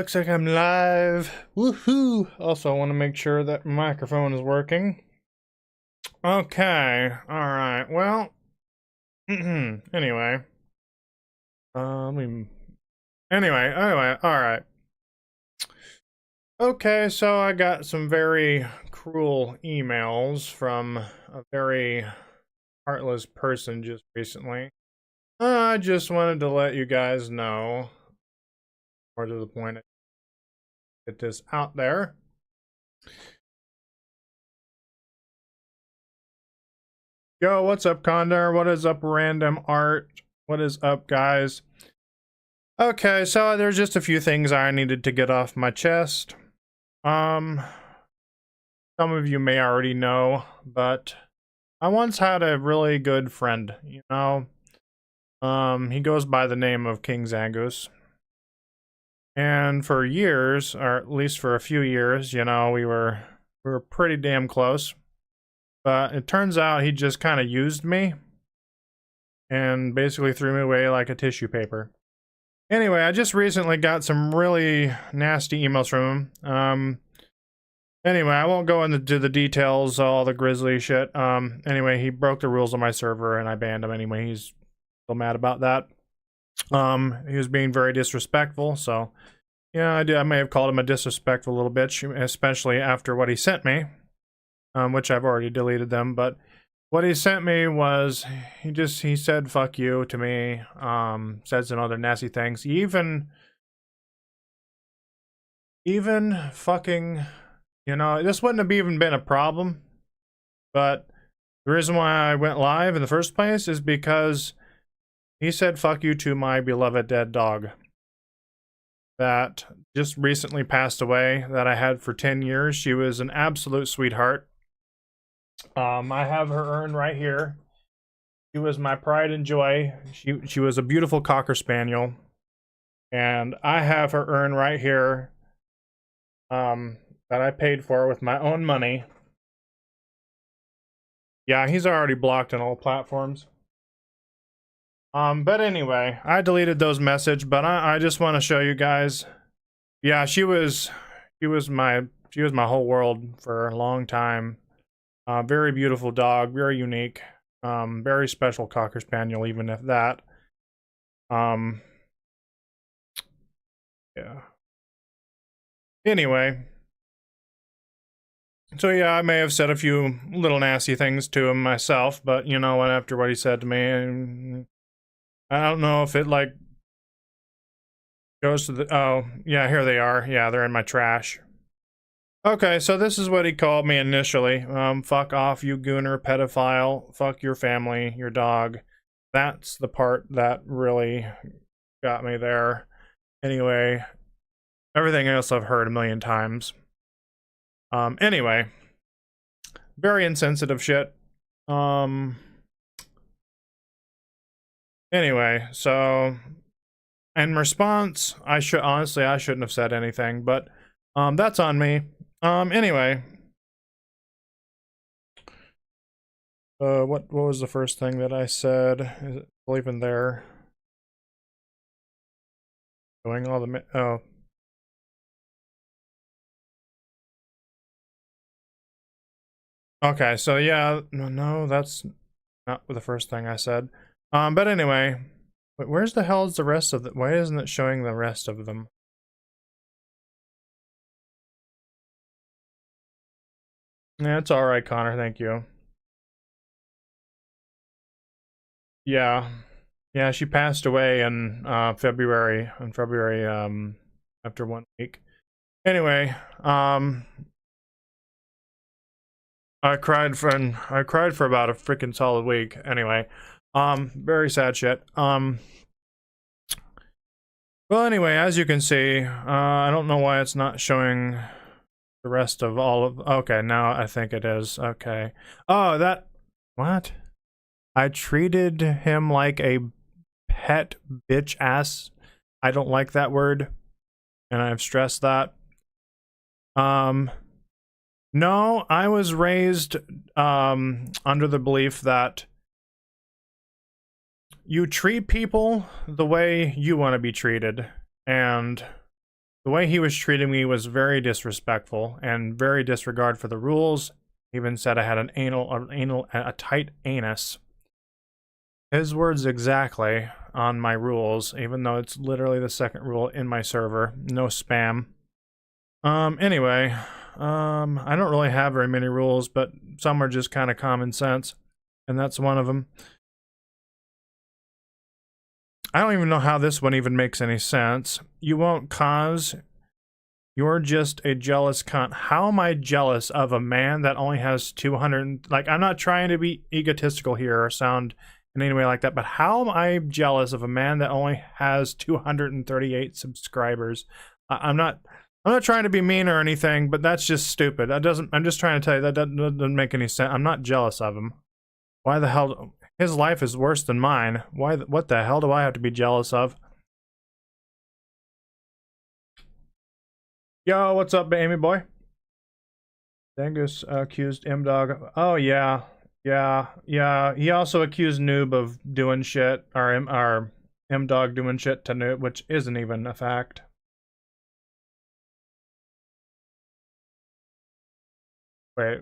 looks like I'm live. Woohoo! Also, I want to make sure that my microphone is working. Okay, alright, well, anyway. Anyway, alright. Okay, so I got some very cruel emails from a very heartless person just recently. I just wanted to let you guys know, more to the point, get this out there. Yo, what's up, Condor? What is up, Random Art? What is up, guys? Okay, so there's just a few things I needed to get off my chest. Some of you may already know, but I once had a really good friend, you know? He goes by the name of King Zangus. And for years, or at least for a few years, you know, we were pretty damn close. But it turns out he just kind of used me and basically threw me away like a tissue paper. Anyway, I just recently got some really nasty emails from him. Anyway, I won't go into the details, all the grisly shit. Anyway, he broke the rules on my server and I banned him anyway. He's still mad about that. He was being very disrespectful, so yeah, I may have called him a disrespectful little bitch, especially after what he sent me. Which I've already deleted them, but what he sent me was, he said fuck you to me, said some other nasty things. He even fucking, you know, this wouldn't have even been a problem, but the reason why I went live in the first place is because he said fuck you to my beloved dead dog that just recently passed away, that I had for 10 years. She was an absolute sweetheart. I have her urn right here. She was my pride and joy. She was a beautiful Cocker Spaniel. And I have her urn right here, that I paid for with my own money. Yeah, he's already blocked on all platforms. But anyway, I deleted those messages, but I just want to show you guys. Yeah, she was my whole world for a long time. Very beautiful dog, very unique, very special Cocker Spaniel, even if that. Yeah. Anyway. So yeah, I may have said a few little nasty things to him myself, but you know what, after what he said to me, I don't know if it, like, goes to the, oh, yeah, here they are. Yeah, they're in my trash. Okay, so this is what he called me initially. Fuck off, you gooner, pedophile. Fuck your family, your dog. That's the part that really got me there. Anyway, everything else I've heard a million times. Anyway, very insensitive shit. Anyway, so in response, I shouldn't have said anything, but that's on me. Anyway. What was the first thing that I said? Is it even there? Going all the oh. Okay, so yeah, no, that's not the first thing I said. But anyway, where's the hell is the rest of the, why isn't it showing the rest of them? Yeah, it's alright, Connor, thank you. Yeah. Yeah, she passed away in February, after 1 week. Anyway, I cried for about a freaking solid week. Anyway, very sad shit. Well, anyway, as you can see, I don't know why it's not showing the rest of all of, okay, now I think it is. Okay. Oh, that, what? I treated him like a pet bitch ass. I don't like that word, and I've stressed that. No, I was raised under the belief that you treat people the way you want to be treated, and The way he was treating me was very disrespectful and very disregard for the rules. He even said I had a tight anus. His words exactly on my rules, even though it's literally the second rule in my server. No spam. Anyway, I don't really have very many rules, but some are just kind of common sense, and that's one of them. I don't even know how this one even makes any sense. You won't cause. You're just a jealous cunt. How am I jealous of a man that only has 200? Like, I'm not trying to be egotistical here or sound in any way like that, but how am I jealous of a man that only has 238 subscribers? I'm not trying to be mean or anything, but that's just stupid. That doesn't. I'm just trying to tell you that doesn't make any sense. I'm not jealous of him. Why the hell? His life is worse than mine. Why? What the hell do I have to be jealous of? Yo, what's up, Amy boy? Dangus accused M-Dog. Oh, yeah. Yeah. He also accused Noob of doing shit, or M-Dog doing shit to Noob, which isn't even a fact. Wait.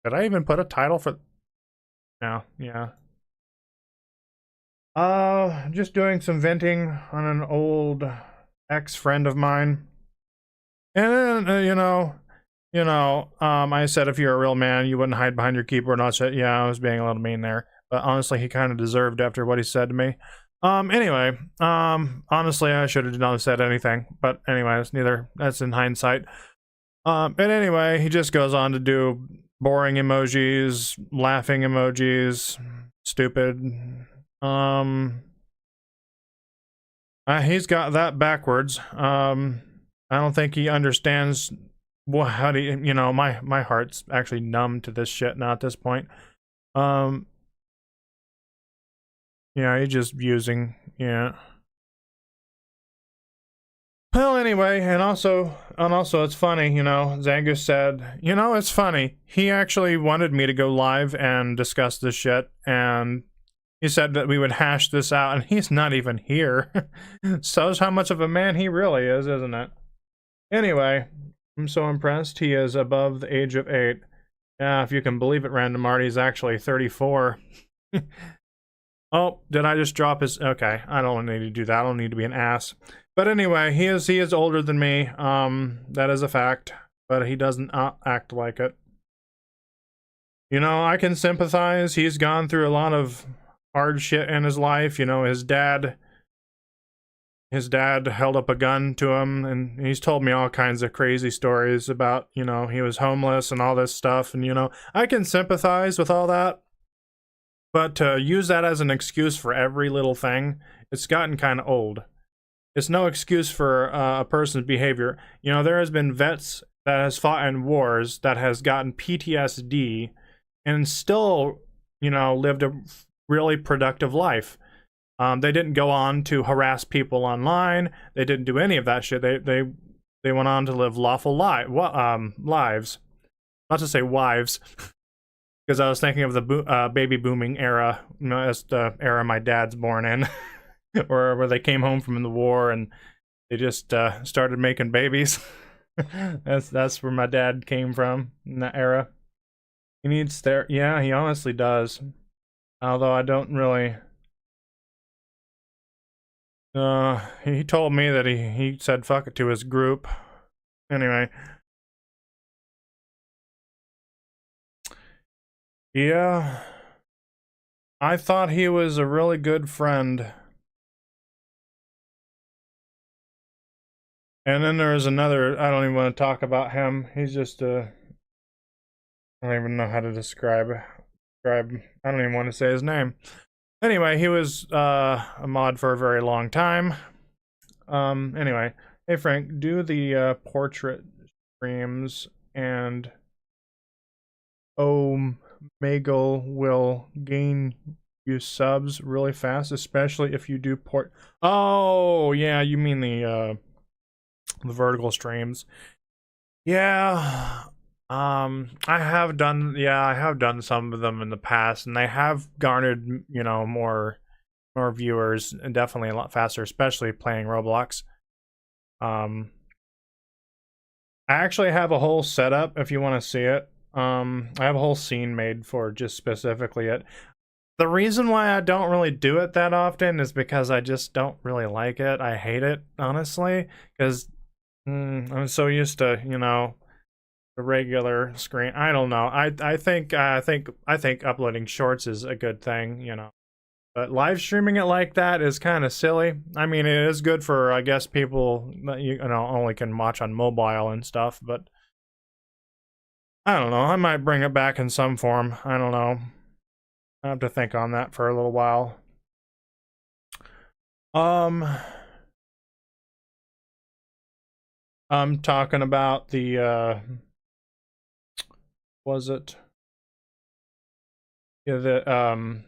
Did I even put a title for... No, yeah. Just doing some venting on an old ex-friend of mine. And I said if you're a real man, you wouldn't hide behind your keyboard and all that. Yeah, I was being a little mean there. But honestly, he kind of deserved after what he said to me. Anyway, honestly, I should have not said anything. But anyway, that's in hindsight. But anyway, he just goes on to do boring emojis, laughing emojis, stupid. He's got that backwards. I don't think he understands how do you know, my heart's actually numb to this shit now at this point. Yeah, he's just using, yeah. Well, anyway, and also it's funny, you know, Zangus said, you know, it's funny. He actually wanted me to go live and discuss this shit, and he said that we would hash this out, and he's not even here. Shows how much of a man he really is, isn't it? Anyway, I'm so impressed. He is above the age of 8. Yeah, if you can believe it, Random Art, he's actually 34. Oh, did I just drop his... Okay, I don't need to do that. I don't need to be an ass. But anyway, he is older than me. That is a fact. But he doesn't act like it. You know, I can sympathize. He's gone through a lot of hard shit in his life. You know, his dad held up a gun to him, and he's told me all kinds of crazy stories about, you know, he was homeless and all this stuff, and, you know, I can sympathize with all that, but to use that as an excuse for every little thing, it's gotten kind of old. It's no excuse for a person's behavior. You know, there has been vets that has fought in wars that has gotten PTSD and still, you know, lived a really productive life. They didn't go on to harass people online. They didn't do any of that shit. They went on to live lawful lives. Not to say wives, because I was thinking of the baby booming era. You know, that's the era my dad's born in, or where they came home from the war and they just started making babies. That's where my dad came from in that era. He needs therapy. Yeah, he honestly does. Although I don't really. He told me that he said fuck it to his group. Anyway. Yeah. I thought he was a really good friend. And then there's another, I don't even want to talk about him. He's just I don't even know how to describe. I don't even want to say his name. Anyway, he was a mod for a very long time. Anyway, hey Frank, do the portrait streams, and Omegle will gain you subs really fast, especially if you do Oh yeah, you mean the vertical streams. Yeah. I have done some of them in the past, and they have garnered, you know, more viewers, and definitely a lot faster, especially playing Roblox. I actually have a whole setup if you want to see it. I have a whole scene made for just specifically it. The reason why I don't really do it that often is because I just don't really like it. I hate it, honestly, because I'm so used to, you know, the regular screen. I don't know. I think uploading shorts is a good thing, you know. But live streaming it like that is kind of silly. I mean, it is good for, I guess, people that you know only can watch on mobile and stuff, but I don't know. I might bring it back in some form. I don't know. I have to think on that for a little while. I'm talking about the was it? Yeah, the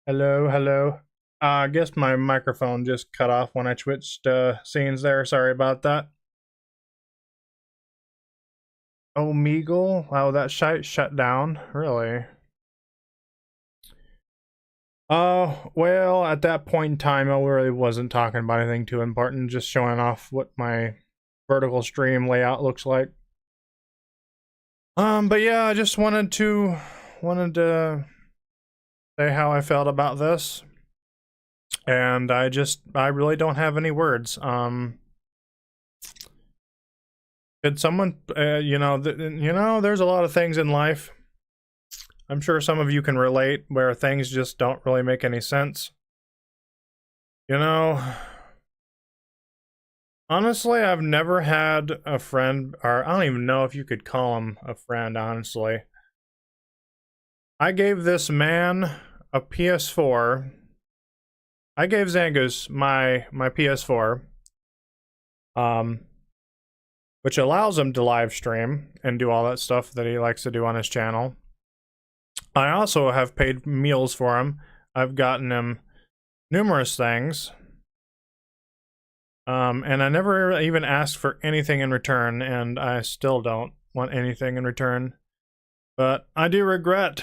hello, hello. I guess my microphone just cut off when I switched scenes there. Sorry about that. Omegle? Oh, that site shut down? Really? Well, at that point in time, I really wasn't talking about anything too important, just showing off what my vertical stream layout looks like. But yeah, I just wanted to say how I felt about this. And I really don't have any words. Did someone, you know, there's a lot of things in life. I'm sure some of you can relate where things just don't really make any sense. You know, honestly, I've never had a friend, or I don't even know if you could call him a friend, honestly. I gave this man a PS4. I gave Zangus my PS4. Which allows him to live stream and do all that stuff that he likes to do on his channel. I also have paid meals for him. I've gotten him numerous things. And I never even asked for anything in return, and I still don't want anything in return. But I do regret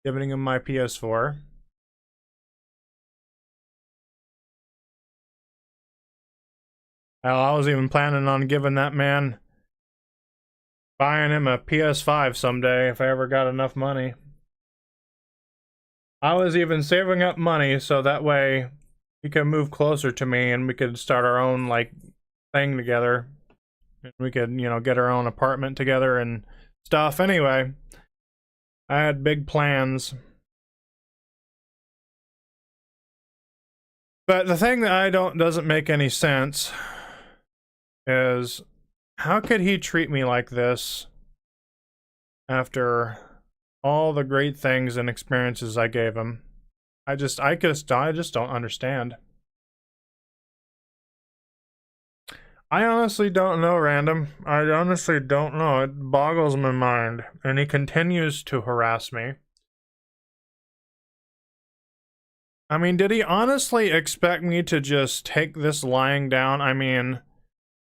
giving him my PS4. Hell, I was even planning on giving that man, buying him a PS5 someday if I ever got enough money. I was even saving up money so that way he could move closer to me and we could start our own, like, thing together. We could, you know, get our own apartment together and stuff. Anyway, I had big plans. But the thing that doesn't make any sense is, how could he treat me like this after all the great things and experiences I gave him? I just don't understand. I honestly don't know, Random. I honestly don't know. It boggles my mind. And he continues to harass me. I mean, did he honestly expect me to just take this lying down? I mean,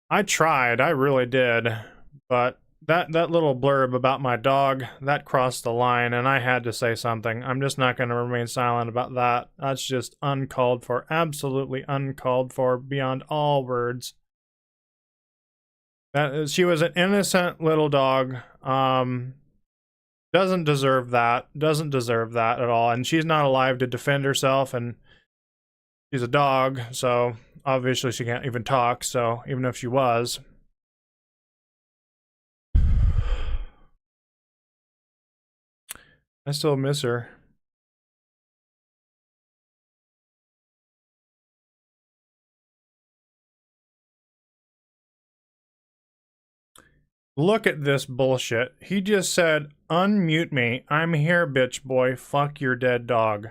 I tried, I really did. But that little blurb about my dog, that crossed the line, and I had to say something. I'm just not going to remain silent about that. That's just uncalled for. Absolutely uncalled for, beyond all words. She was an innocent little dog. Doesn't deserve that. Doesn't deserve that at all. And she's not alive to defend herself, and she's a dog, so obviously she can't even talk, so even if she was. I still miss her. Look at this bullshit. He just said, unmute me. I'm here, bitch boy. Fuck your dead dog.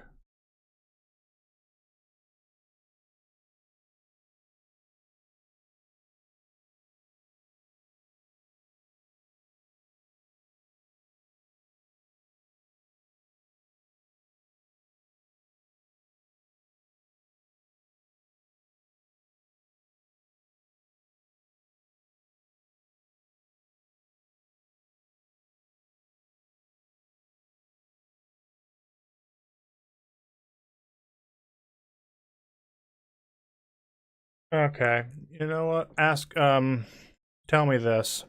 Okay, you know what? Tell me this.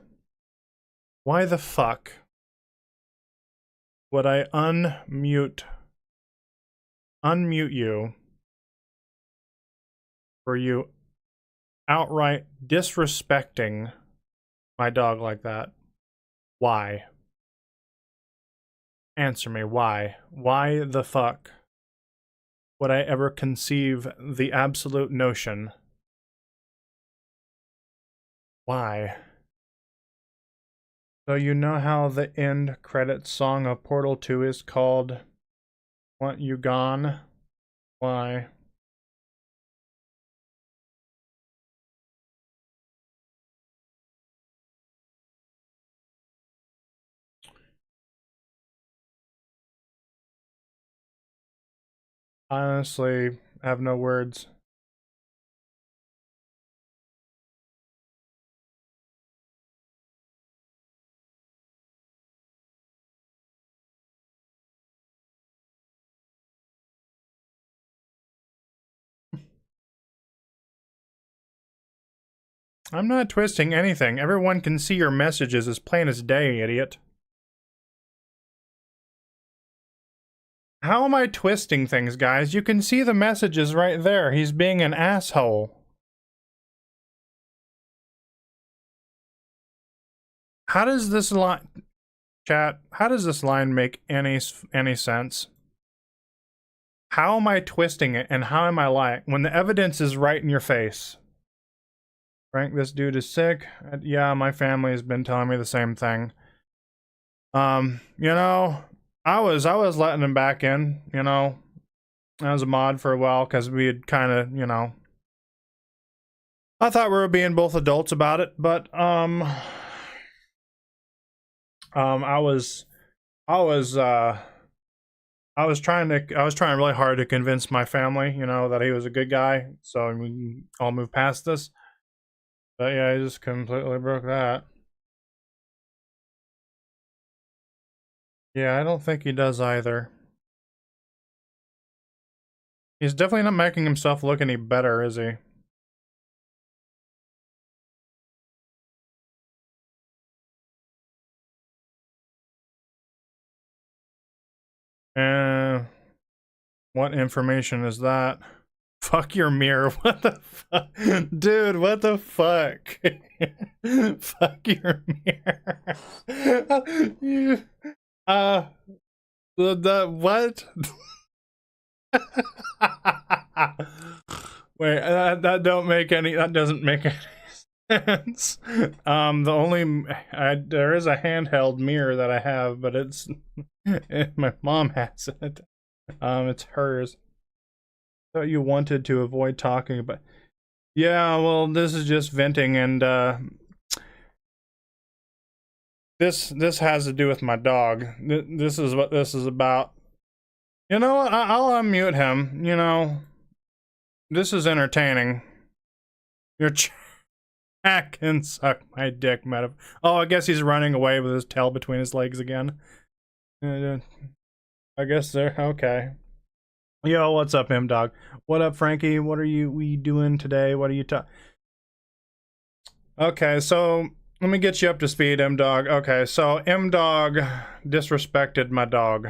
Why the fuck would I unmute you for you outright disrespecting my dog like that? Why? Answer me, why? Why the fuck would I ever conceive the absolute notion? Why? So you know how the end credits song of Portal 2 is called Want You Gone? Why? Honestly, I have no words. I'm not twisting anything. Everyone can see your messages as plain as day, idiot. How am I twisting things, guys? You can see the messages right there. He's being an asshole. How does this line... Chat, how does this line make any sense? How am I twisting it, and how am I lying when the evidence is right in your face? Frank, this dude is sick. Yeah, my family has been telling me the same thing. You know, I was letting him back in, you know. I was a mod for a while because we had kind of, you know, I thought we were being both adults about it, but I was trying really hard to convince my family, you know, that he was a good guy, so we can all move past this. But yeah, he just completely broke that. Yeah, I don't think he does either. He's definitely not making himself look any better, is he? What information is that? Fuck your mirror. What the fuck? Dude, what the fuck? Fuck your mirror. You, what? Wait, that doesn't make any sense. There is a handheld mirror that I have, but it's my mom has it. It's hers. I thought you wanted to avoid talking about. Yeah, well, this is just venting, and this has to do with my dog. This is what this is about. You know what? I'll unmute him. You know, this is entertaining. Your chat can suck my dick, meta. Oh, I guess he's running away with his tail between his legs again. I guess they're okay. Yo, what's up, M-Dog? What up, Frankie? What are we doing today? What are you Okay, so let me get you up to speed, M-Dog. Okay, so M-Dog disrespected my dog.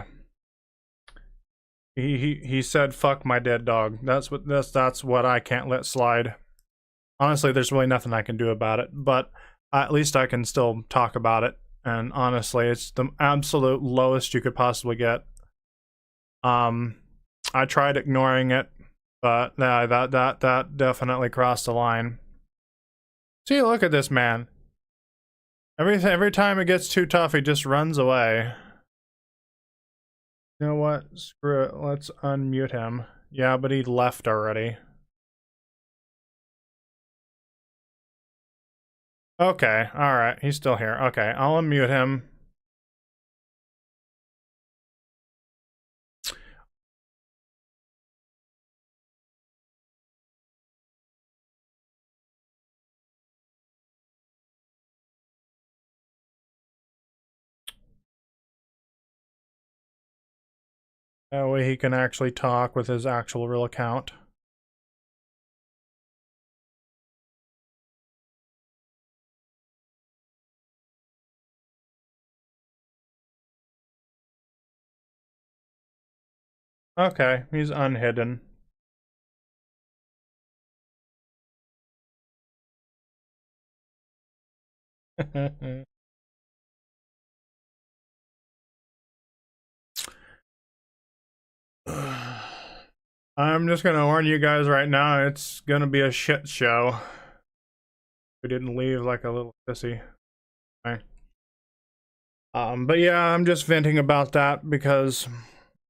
He said fuck my dead dog. That's what I can't let slide. Honestly, there's really nothing I can do about it, but at least I can still talk about it and honestly, it's the absolute lowest you could possibly get. I tried ignoring it, but that definitely crossed the line. See, look at this man. Every time it gets too tough, he just runs away. You know what? Screw it. Let's unmute him. Yeah, but he left already. Okay, alright. He's still here. Okay, I'll unmute him. That way he can actually talk with his actual real account. Okay, he's unhidden. I'm just gonna warn you guys right now, it's gonna be a shit show. We didn't leave like a little pissy. Okay. But yeah, I'm just venting about that because,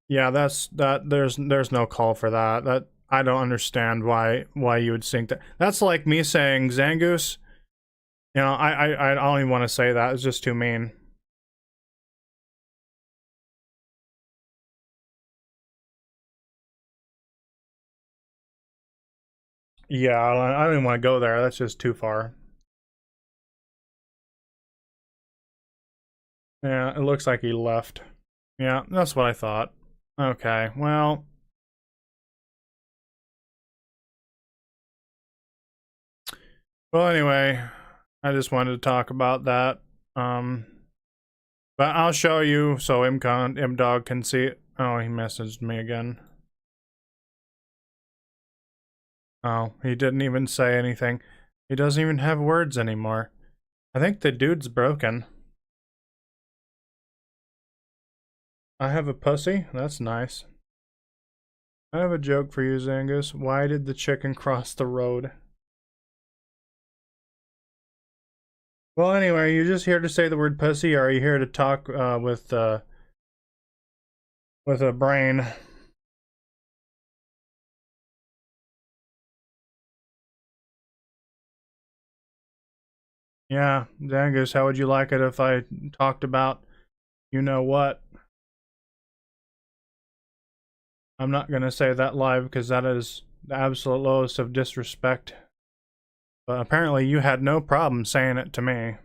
yeah, there's no call for that. That I don't understand why you would think that. That's like me saying Zangoose. You know, I don't even want to say that. It's just too mean. Yeah, I don't even want to go there. That's just too far. Yeah, it looks like he left. Yeah, that's what I thought. Okay, well. Well, anyway, I just wanted to talk about that. But I'll show you so Mdog can see it. Oh, he messaged me again. Oh, he didn't even say anything. He doesn't even have words anymore. I think the dude's broken. I have a pussy? That's nice. I have a joke for you, Zangus. Why did the chicken cross the road? Well, anyway, are you just here to say the word pussy, or are you here to talk with a brain? Yeah, Zangus, how would you like it if I talked about you know what? I'm not gonna say that live because that is the absolute lowest of disrespect. But apparently you had no problem saying it to me.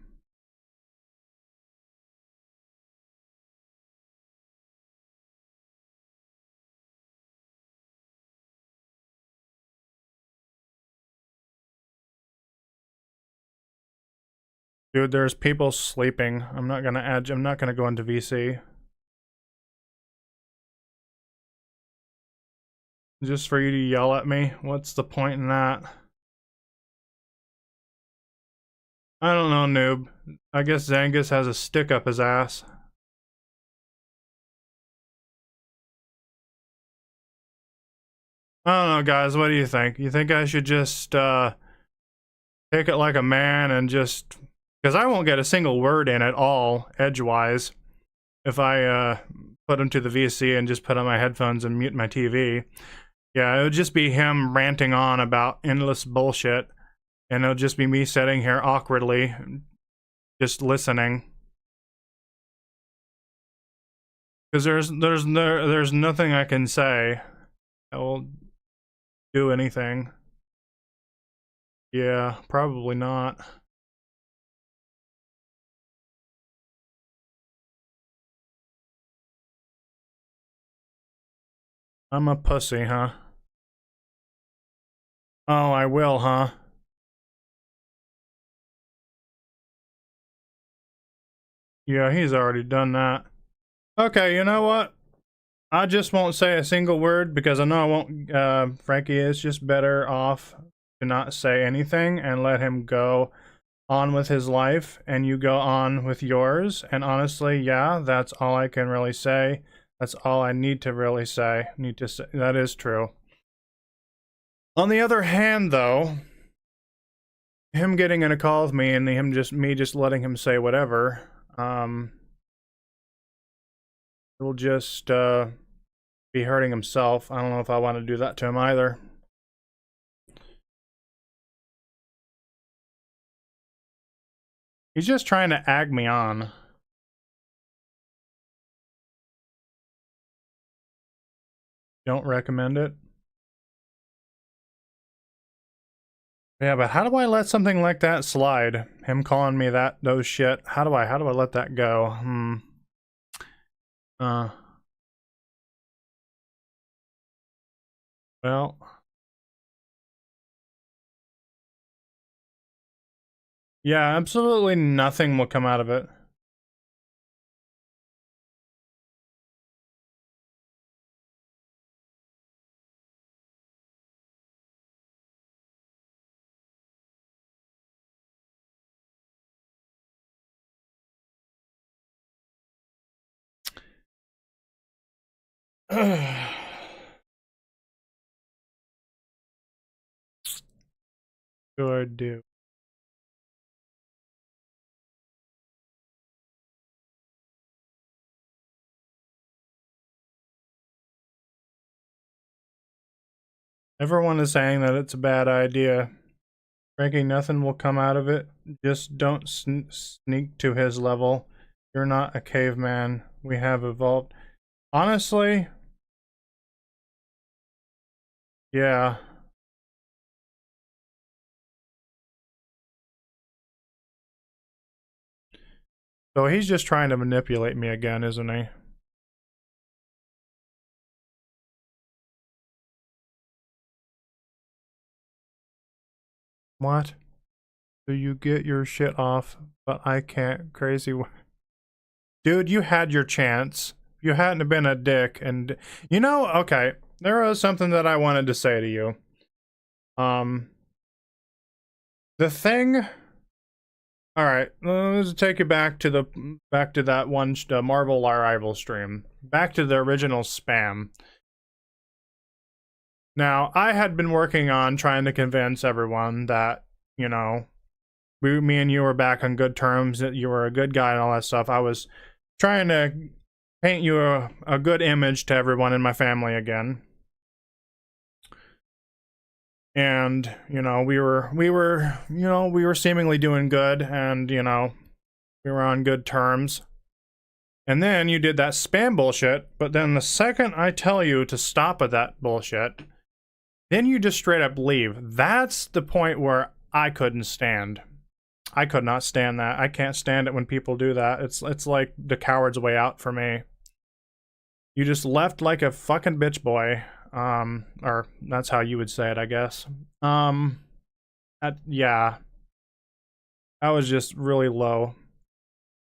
Dude, there's people sleeping. I'm not gonna go into VC. Just for you to yell at me? What's the point in that? I don't know, noob. I guess Zangus has a stick up his ass. I don't know, guys, what do you think? You think I should just, take it like a man and just... Because I won't get a single word in at all, edgewise, if I, put him to the VC and just put on my headphones and mute my TV. Yeah, it would just be him ranting on about endless bullshit, and it'll just be me sitting here awkwardly, just listening. Because there's nothing I can say that will do anything. Yeah, probably not. I'm a pussy, huh? Oh, I will, huh? Yeah, he's already done that. Okay, you know what? I just won't say a single word because I know I won't, Frankie is just better off to not say anything and let him go on with his life and you go on with yours. And honestly, yeah, that's all I can really say. That's all I need to really say. That is true. On the other hand, though, him getting in a call with me and me just letting him say whatever, he'll just be hurting himself. I don't know if I want to do that to him either. He's just trying to egg me on. Don't recommend it. Yeah, but how do I let something like that slide? Him calling me those shit. How do I let that go? Well. Yeah, absolutely nothing will come out of it. What do I do? Everyone is saying that it's a bad idea. Frankie, nothing will come out of it. Just don't sneak to his level. You're not a caveman. We have evolved. Honestly, yeah. So he's just trying to manipulate me again, isn't he? What? Do you get your shit off, but I can't? Crazy. Dude, you had your chance. You hadn't been a dick, and you know, okay, there was something that I wanted to say to you. The thing. All right, let's take you back to that one Marvel Rival stream. Back to the original spam. Now, I had been working on trying to convince everyone that, you know, me and you were back on good terms, that you were a good guy and all that stuff. I was trying to paint you a good image to everyone in my family again. And, you know, we were seemingly doing good, and, you know, we were on good terms. And then you did that spam bullshit, but then the second I tell you to stop with that bullshit, then you just straight up leave. That's the point where I couldn't stand. I could not stand that. I can't stand it when people do that. It's like the coward's way out for me. You just left like a fucking bitch boy. Or that's how you would say it, I guess. Yeah. That was just really low.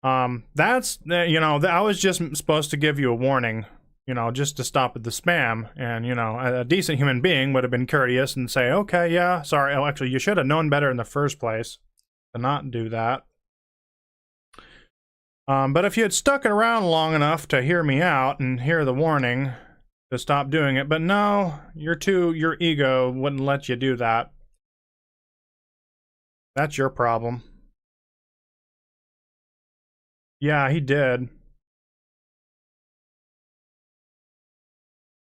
That's, you know, I was just supposed to give you a warning, you know, just to stop at the spam. And, you know, a decent human being would have been courteous and say, okay, yeah, sorry. Oh, actually, you should have known better in the first place to not do that. But if you had stuck it around long enough to hear me out and hear the warning to stop doing it, but no, your ego wouldn't let you do that. That's your problem. Yeah, he did.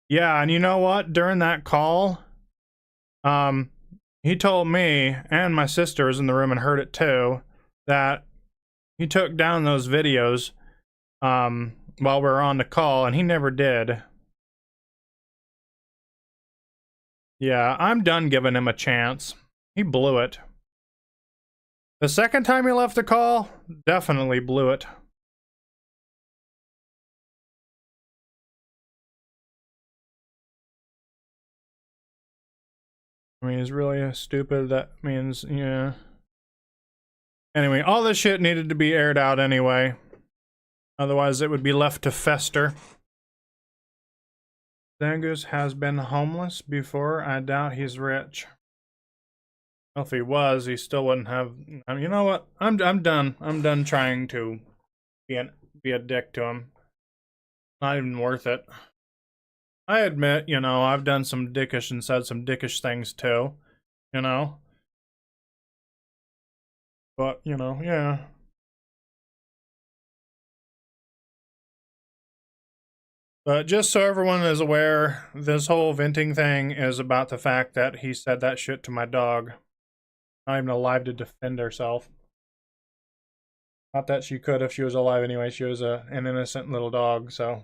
Yeah, and you know what? During that call, he told me, and my sister was in the room and heard it too, that he took down those videos while we were on the call, and he never did. Yeah, I'm done giving him a chance. He blew it. The second time he left the call, definitely blew it. I mean, he's really stupid. That means, yeah. Anyway, all this shit needed to be aired out anyway. Otherwise, it would be left to fester. Zangus has been homeless before. I doubt he's rich. Well, if he was, he still wouldn't have. I mean, you know what? I'm done. I'm done trying to be a dick to him. Not even worth it. I admit, you know, I've done some dickish and said some dickish things too. You know, but you know, yeah. But just so everyone is aware, this whole venting thing is about the fact that he said that shit to my dog. Not even alive to defend herself. Not that she could if she was alive anyway. She was an innocent little dog, so.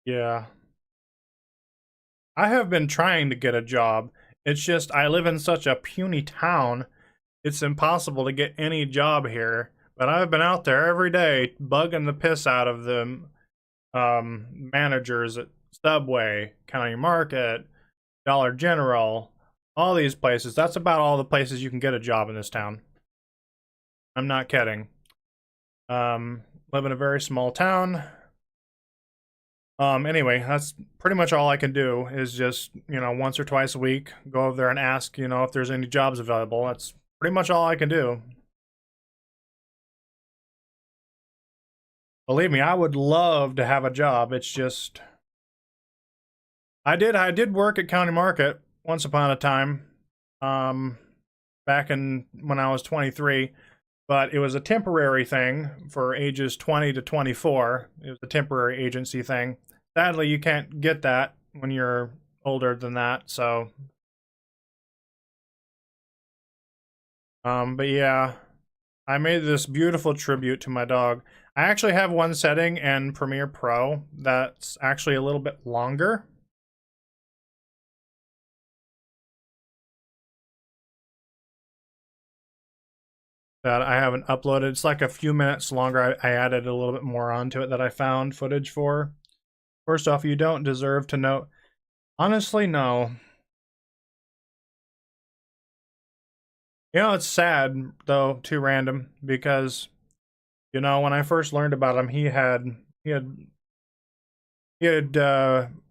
Yeah. I have been trying to get a job. It's just I live in such a puny town, it's impossible to get any job here. But I've been out there every day bugging the piss out of the managers at Subway, County Market, Dollar General, all these places. That's about all the places you can get a job in this town. I'm not kidding. Live in a very small town. Anyway, that's pretty much all I can do is just, you know, once or twice a week, go over there and ask, you know, if there's any jobs available. That's pretty much all I can do. Believe me, I would love to have a job. It's just I did work at County Market once upon a time. Back in when I was 23, but it was a temporary thing for ages 20 to 24. It was a temporary agency thing. Sadly, you can't get that when you're older than that, so but yeah, I made this beautiful tribute to my dog. I actually have one setting in Premiere Pro that's actually a little bit longer. That I haven't uploaded. It's like a few minutes longer. I added a little bit more onto it that I found footage for. First off, you don't deserve to know. Honestly, no. You know, it's sad, though, too random, because, you know, when I first learned about him, he had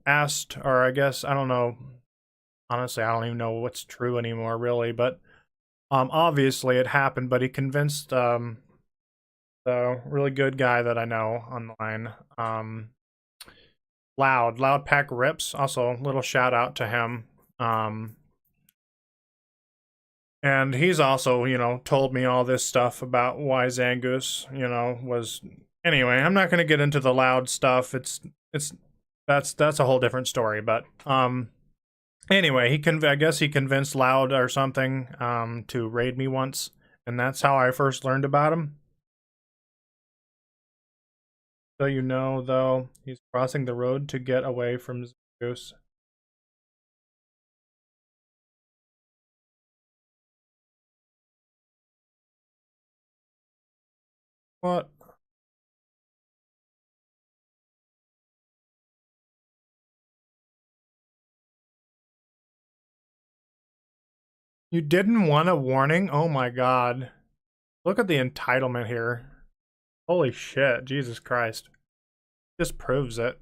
asked, or I guess, I don't know, honestly, I don't even know what's true anymore, really, but obviously it happened, but he convinced the really good guy that I know online, Loud Pack Rips, also a little shout out to him, and he's also, you know, told me all this stuff about why Zangoose, you know, was. Anyway, I'm not going to get into the Loud stuff. That's a whole different story. But anyway, I guess he convinced Loud or something to raid me once, and that's how I first learned about him. So you know, though, he's crossing the road to get away from Zangoose. What? You didn't want a warning? Oh my god. Look at the entitlement here. Holy shit, Jesus Christ. This proves it.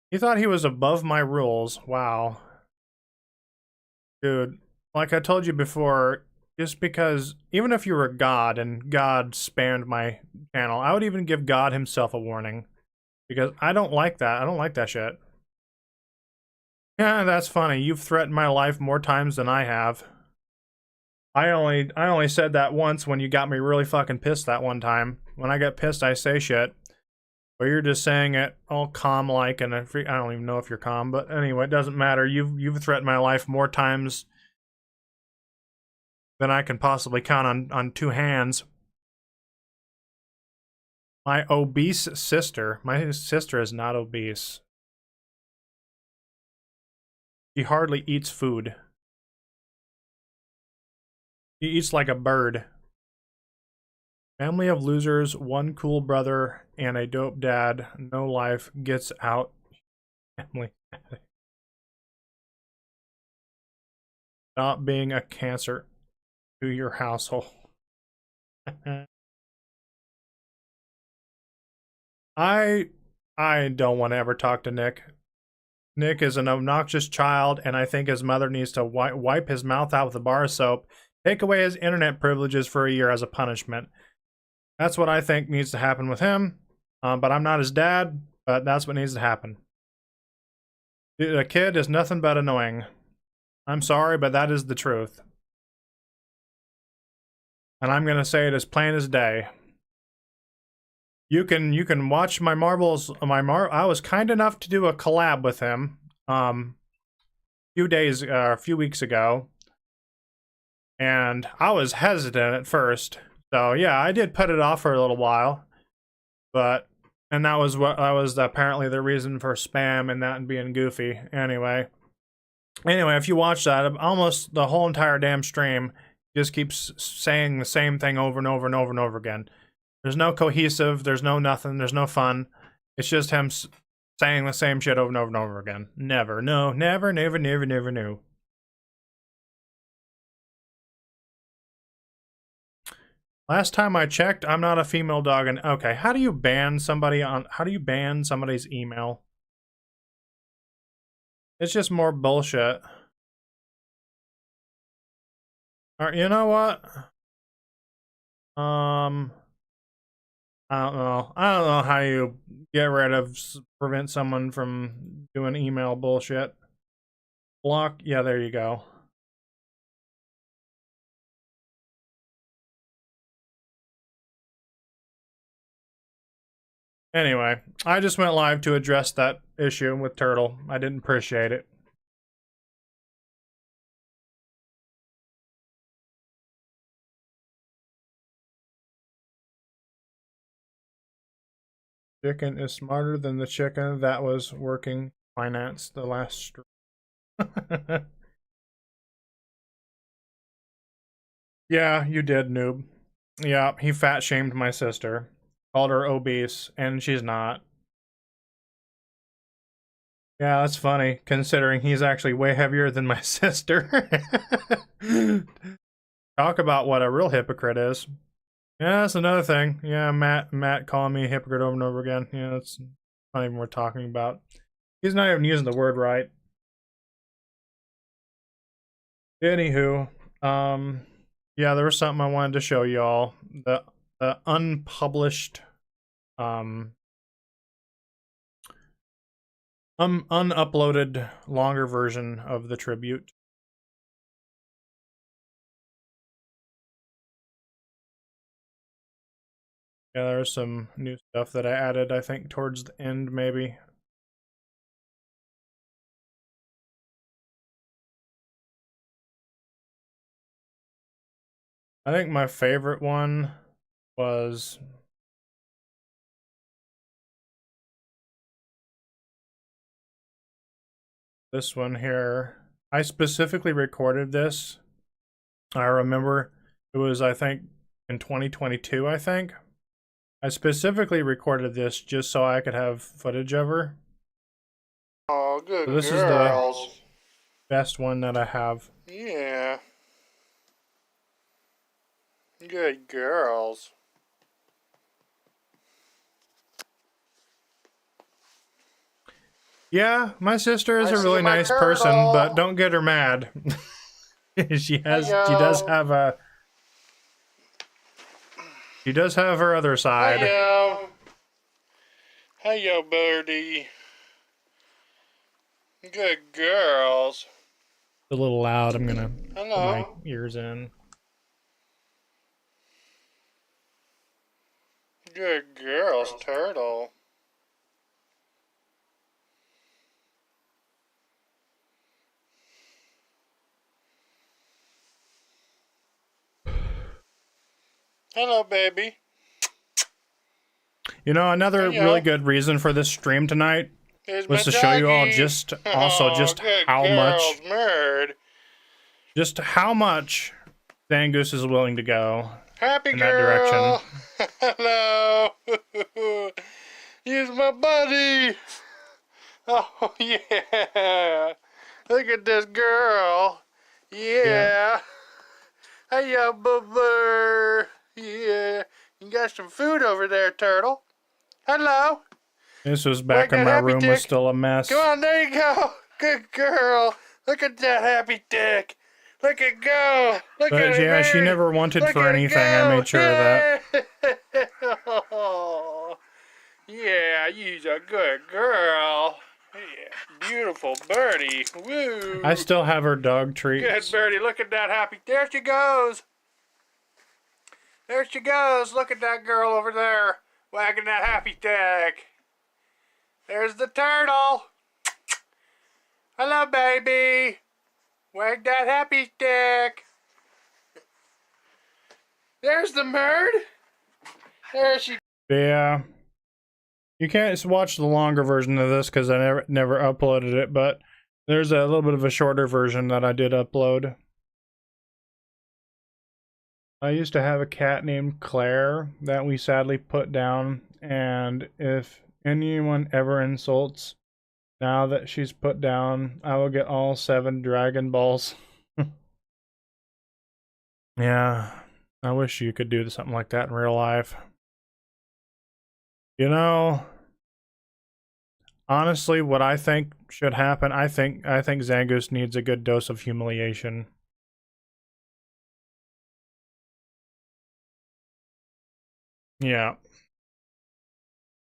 He thought he was above my rules. Wow. Dude, like I told you before, just because, even if you were God and God spammed my channel, I would even give God himself a warning. Because I don't like that. I don't like that shit. Yeah, that's funny. You've threatened my life more times than I have. I only said that once when you got me really fucking pissed that one time. When I get pissed, I say shit. But you're just saying it all calm-like, and I don't even know if you're calm. But anyway, it doesn't matter. You've threatened my life more times than I can possibly count on two hands. My obese sister. My sister is not obese. She hardly eats food. He eats like a bird. Family of losers, one cool brother, and a dope dad. No life gets out. Family. Stop being a cancer. to your household. I don't want to ever talk to Nick. Nick is an obnoxious child, and I think his mother needs to wipe his mouth out with a bar of soap, take away his internet privileges for a year as a punishment. That's what I think needs to happen with him. But I'm not his dad, but that's what needs to happen. The kid is nothing but annoying. I'm sorry, but that is the truth. And I'm gonna say it as plain as day. You can watch my marbles. I was kind enough to do a collab with him, a few weeks ago, and I was hesitant at first. So yeah, I did put it off for a little while, and that was apparently the reason for spam and that and being goofy. Anyway, if you watch that, almost the whole entire damn stream just keeps saying the same thing over and over and over and over again. There's no cohesive, there's no nothing, there's no fun. It's just him saying the same shit over and over and over again. Never, no, never, never, never, never, no. Last time I checked, I'm not a female dog. And okay, how do you ban somebody's email? It's just more bullshit. Alright, you know what? I don't know. I don't know how you prevent someone from doing email bullshit. Block, yeah, there you go. Anyway, I just went live to address that issue with Turtle. I didn't appreciate it. Chicken is smarter than the chicken that was working finance the last stream. Yeah, you did, noob. Yeah, he fat shamed my sister. Called her obese, and she's not. Yeah, that's funny, considering he's actually way heavier than my sister. Talk about what a real hypocrite is. Yeah, that's another thing. Yeah, Matt calling me a hypocrite over and over again. Yeah, that's not even worth talking about. He's not even using the word right. Anywho, yeah, there was something I wanted to show y'all. The unpublished, unuploaded longer version of the tribute. Yeah, there's some new stuff that I added, I think, towards the end, maybe. I think my favorite one was this one here. I specifically recorded this. I remember it was, I think, in 2022, I think. I specifically recorded this just so I could have footage of her. Oh, good so this girls. Is the best one that I have. Yeah. Good girls. Yeah, my sister is a really nice person, but don't get her mad. She does have her other side. Heyo, birdie. Good girls. It's a little loud. I'm gonna put my ears in. Good girls, Turtle. Hello, baby. You know, another really good reason for this stream tonight was to show you all just how much Zangoose is willing to go in that direction. Hello. He's my buddy. Oh, yeah. Look at this girl. Yeah. Hey, yo, bubba. Yeah. You got some food over there, turtle. Hello. This was Wag back when that my happy room was dick. still a Come mess. on, there you go. Good girl. Look at that happy dick. Look at go. Look But at it, yeah, she man. never wanted Look for at it anything. I go. made sure of that. Yeah, you's a good girl. Yeah, beautiful birdie. I Woo. still have her dog Good treats. birdie. Look at that happy. There she goes. There she goes. Look at that girl over there wagging that happy dick. There's the turtle. Hello, baby. Wag that happy stick. There's the bird. There she. Yeah. You can't watch the longer version of this because I never uploaded it, but there's a little bit of a shorter version that I did upload. I used to have a cat named Claire that we sadly put down, and if anyone ever insults now that she's put down, I will get all 7 Dragon Balls. Yeah, I wish you could do something like that in real life. You know, honestly, what I think should happen, I think Zangoose needs a good dose of humiliation. Yeah.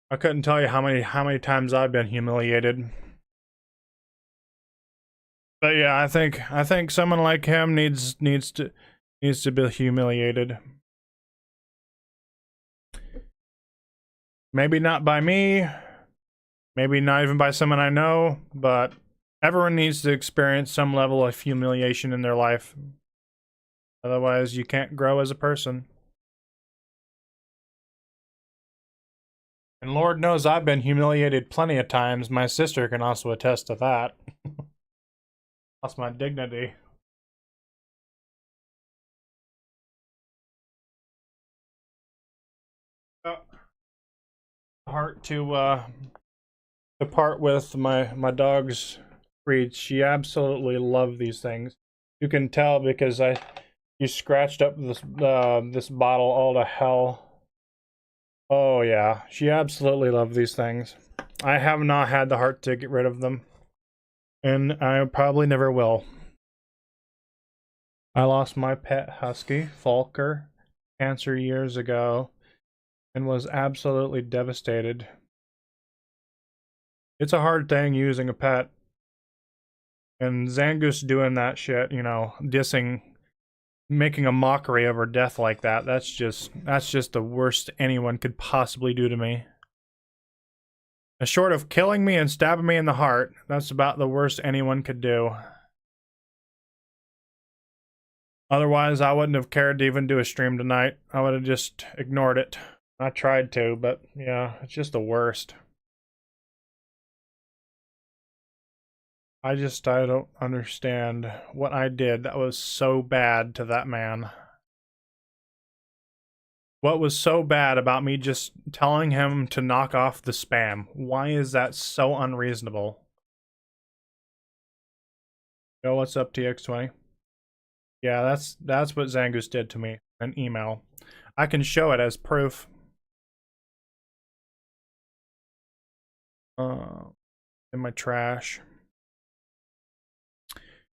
I couldn't tell you how many times I've been humiliated. But yeah, I think someone like him needs to be humiliated. Maybe not by me, maybe not even by someone I know, but everyone needs to experience some level of humiliation in their life. Otherwise, you can't grow as a person. And Lord knows I've been humiliated plenty of times. My sister can also attest to that. Lost my dignity. Oh. Heart to part with my dog's breed. She absolutely loved these things. You can tell because you scratched up this bottle all to hell. Oh yeah, she absolutely loved these things. I have not had the heart to get rid of them, and I probably never will. I lost my pet husky, Falker, cancer years ago, and was absolutely devastated. It's a hard thing using a pet. And Zangoose doing that shit, you know, dissing, making a mockery of her death like that, that's just the worst anyone could possibly do to me. Short of killing me and stabbing me in the heart, that's about the worst anyone could do. Otherwise, I wouldn't have cared to even do a stream tonight. I would have just ignored it. I tried to, but yeah, it's just the worst. I don't understand what I did that was so bad to that man. What was so bad about me just telling him to knock off the spam? Why is that so unreasonable? Yo, what's up, TX20? Yeah, that's what Zangoose did to me. An email. I can show it as proof. In my trash.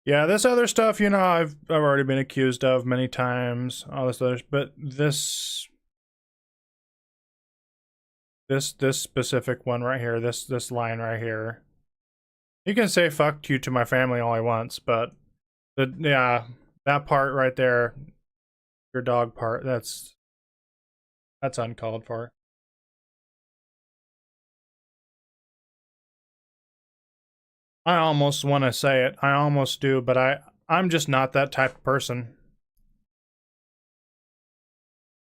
Yeah, this other stuff, you know, I've already been accused of many times. All this other, but this specific one right here, this line right here. You can say fuck you to my family all I wants, but yeah, that part right there, your dog part, that's uncalled for. I almost want to say it. I almost do, but I'm just not that type of person.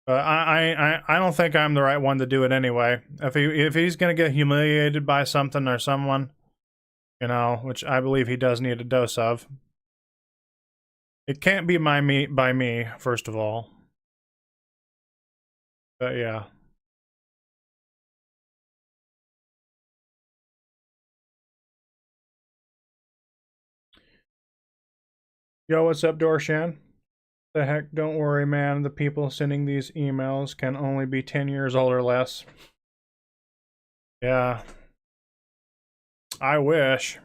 I don't think I'm the right one to do it anyway. If he's gonna get humiliated by something or someone, you know, which I believe he does need a dose of, it can't be by me first of all. But yeah. Yo, what's up, Dorshan? The heck, don't worry, man. The people sending these emails can only be 10 years old or less. Yeah. I wish.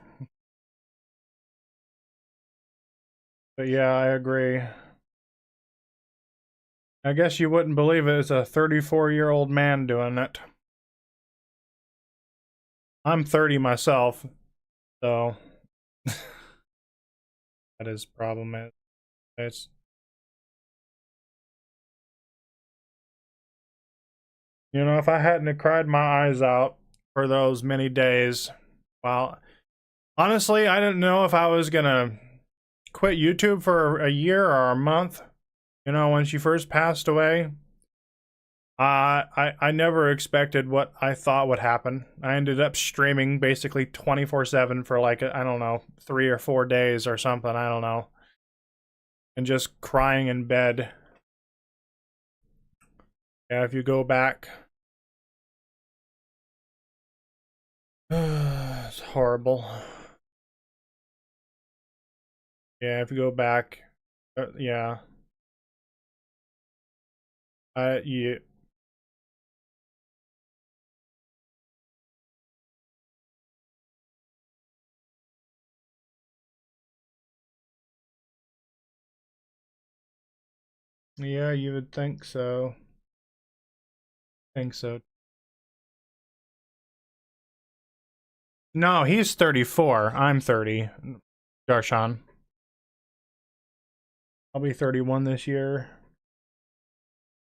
But yeah, I agree. I guess you wouldn't believe it. It's a 34-year-old man doing it. I'm 30 myself, so that is problem. It's you know, if I hadn't have cried my eyes out for those many days, well, honestly, I didn't know if I was gonna quit YouTube for a year or a month. You know, when she first passed away, I never expected what I thought would happen. I ended up streaming basically 24/7 for like, I don't know, 3 or 4 days or something, I don't know. And just crying in bed. Yeah, if you go back. It's horrible. Yeah, if you go back, yeah. Yeah. Yeah, you would think so. Think so. No, he's 34. I'm 30. Darshan. I'll be 31 this year.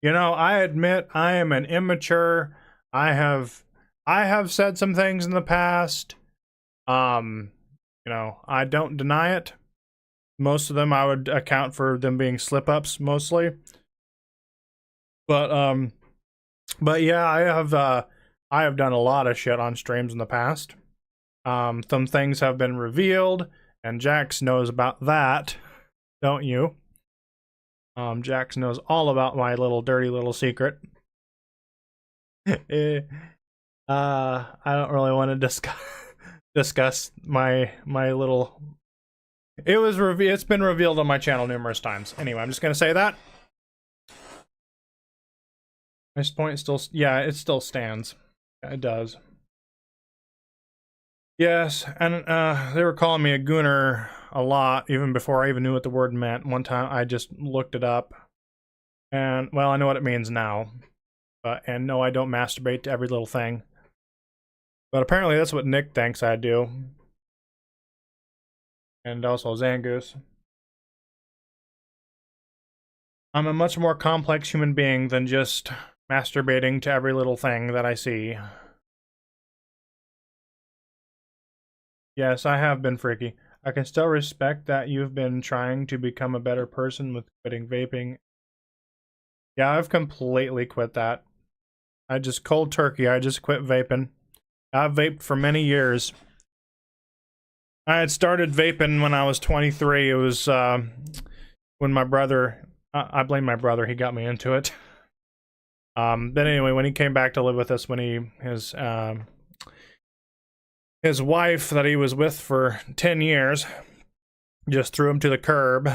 You know, I admit I am an immature. I have said some things in the past. You know, I don't deny it. Most of them I would account for them being slip-ups mostly. But yeah, I have done a lot of shit on streams in the past. Some things have been revealed, and Jax knows about that, don't you? Jax knows all about my little dirty little secret. I don't really want to discuss my little. It's been revealed on my channel numerous times. Anyway, I'm just gonna say that. My point still, yeah, it still stands. It does. Yes, and they were calling me a gooner a lot, even before I even knew what the word meant. One time I just looked it up, and, well, I know what it means now. And no, I don't masturbate to every little thing. But apparently that's what Nick thinks I do. And also Zangoose. I'm a much more complex human being than just masturbating to every little thing that I see. Yes, I have been freaky. I can still respect that you've been trying to become a better person with quitting vaping. Yeah, I've completely quit that. I just cold turkey, I just quit vaping. I've vaped for many years. I had started vaping when I was 23. It was when my brother, I blame my brother, he got me into it. But anyway, when he came back to live with us, when his wife that he was with for 10 years just threw him to the curb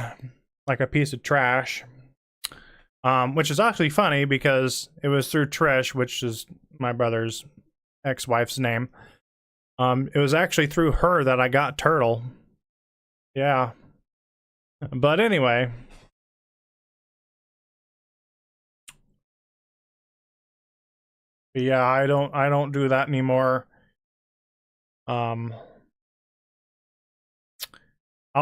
like a piece of trash. Which is actually funny because it was through Trish, which is my brother's ex-wife's name. It was actually through her that I got Turtle. Yeah. But anyway. Yeah, I don't do that anymore. I'll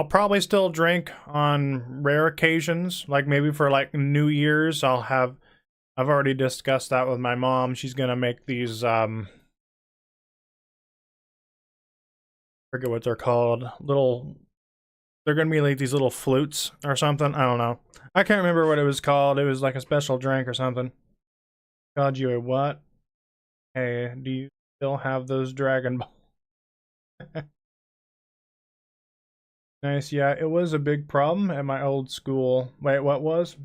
probably still drink on rare occasions, like maybe for like New Year's. I've already discussed that with my mom. She's gonna make these forget what they're called. They're gonna be like these little flutes or something. I don't know. I can't remember what it was called. It was like a special drink or something. Called you a what? Hey, do you still have those Dragon Balls? Nice, yeah, it was a big problem at my old school. Wait, what was?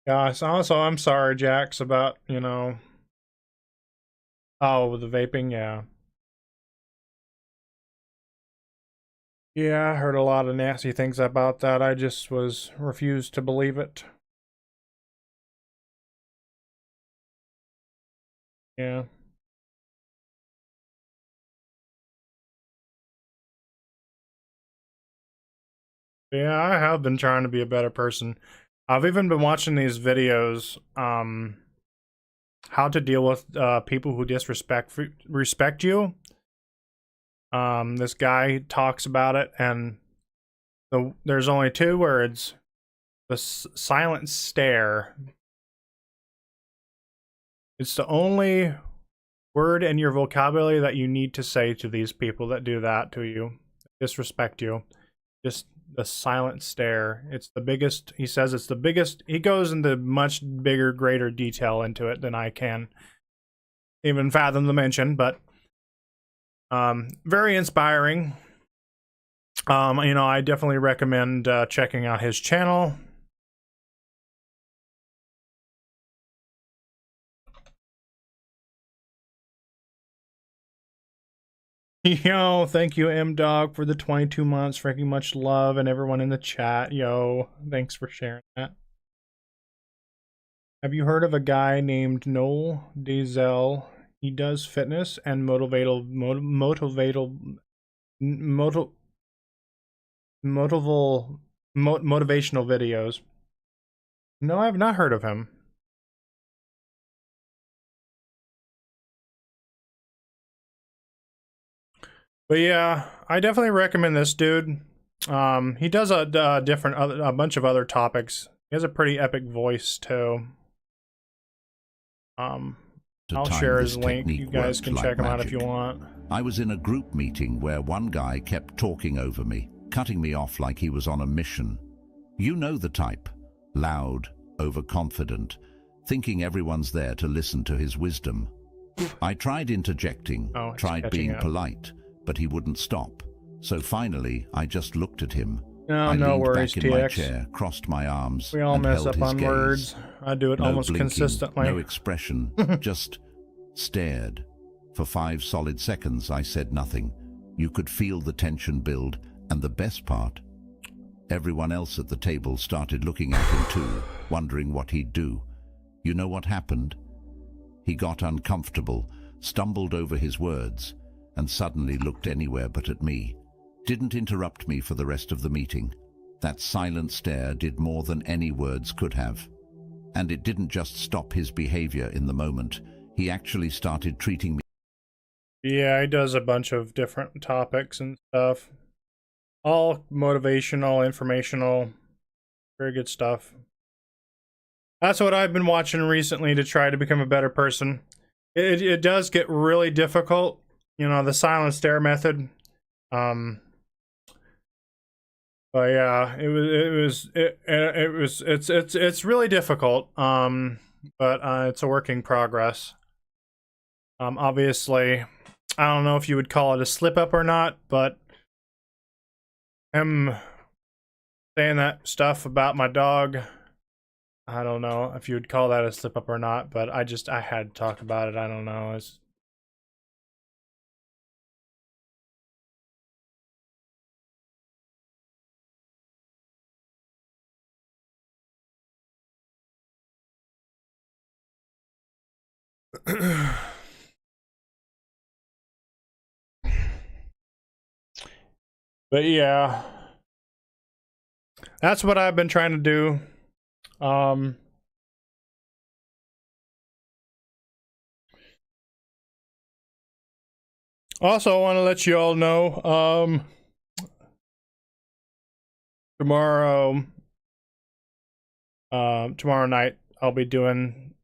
Yeah, so also I'm sorry, Jax, about, you know. Oh, the vaping, yeah. Yeah, I heard a lot of nasty things about that. I just refused to believe it. Yeah. Yeah, I have been trying to be a better person. I've even been watching these videos, how to deal with people who respect you. This guy talks about it, and there's only 2 words: the silent stare. It's the only word in your vocabulary that you need to say to these people that do that to you, disrespect you. Just the silent stare. It's the biggest, he says it's the biggest. He goes into much bigger, greater detail into it than I can even fathom to mention, but very inspiring. You know, I definitely recommend checking out his channel. Yo, thank you, M-Dog, for the 22 months. Freaking much love, and everyone in the chat. Yo, thanks for sharing that. Have you heard of a guy named Noel Dazel? He does fitness and motivational videos. No, I have not heard of him. But yeah, I definitely recommend this dude. He does a bunch of other topics. He has a pretty epic voice too. I'll share his link. You guys can check him out if you want. I was in a group meeting where one guy kept talking over me, cutting me off like he was on a mission. You know the type. Loud, overconfident, thinking everyone's there to listen to his wisdom. I tried interjecting, tried being polite, but he wouldn't stop. So finally, I just looked at him. No, I no leaned worries, back in TX. my chair, crossed my arms, We all and mess held up his on gaze. words. I do it No almost blinking, consistently. no expression, just stared. For 5 solid seconds, I said nothing. You could feel the tension build, and the best part, everyone else at the table started looking at him too, wondering what he'd do. You know what happened? He got uncomfortable, stumbled over his words, and suddenly looked anywhere but at me. Didn't interrupt me for the rest of the meeting. That silent stare did more than any words could have. And it didn't just stop his behavior in the moment. He actually started treating me. Yeah, he does a bunch of different topics and stuff. All motivational, informational, very good stuff. That's what I've been watching recently to try to become a better person. It does get really difficult, you know, the silent stare method. But yeah, it's really difficult. But it's a work in progress. Obviously, I don't know if you would call it a slip up or not, but him saying that stuff about my dog, I don't know if you would call that a slip up or not, but I had to talk about it. I don't know. But yeah, that's what I've been trying to do. Also, I want to let you all know, tomorrow night I'll be doing,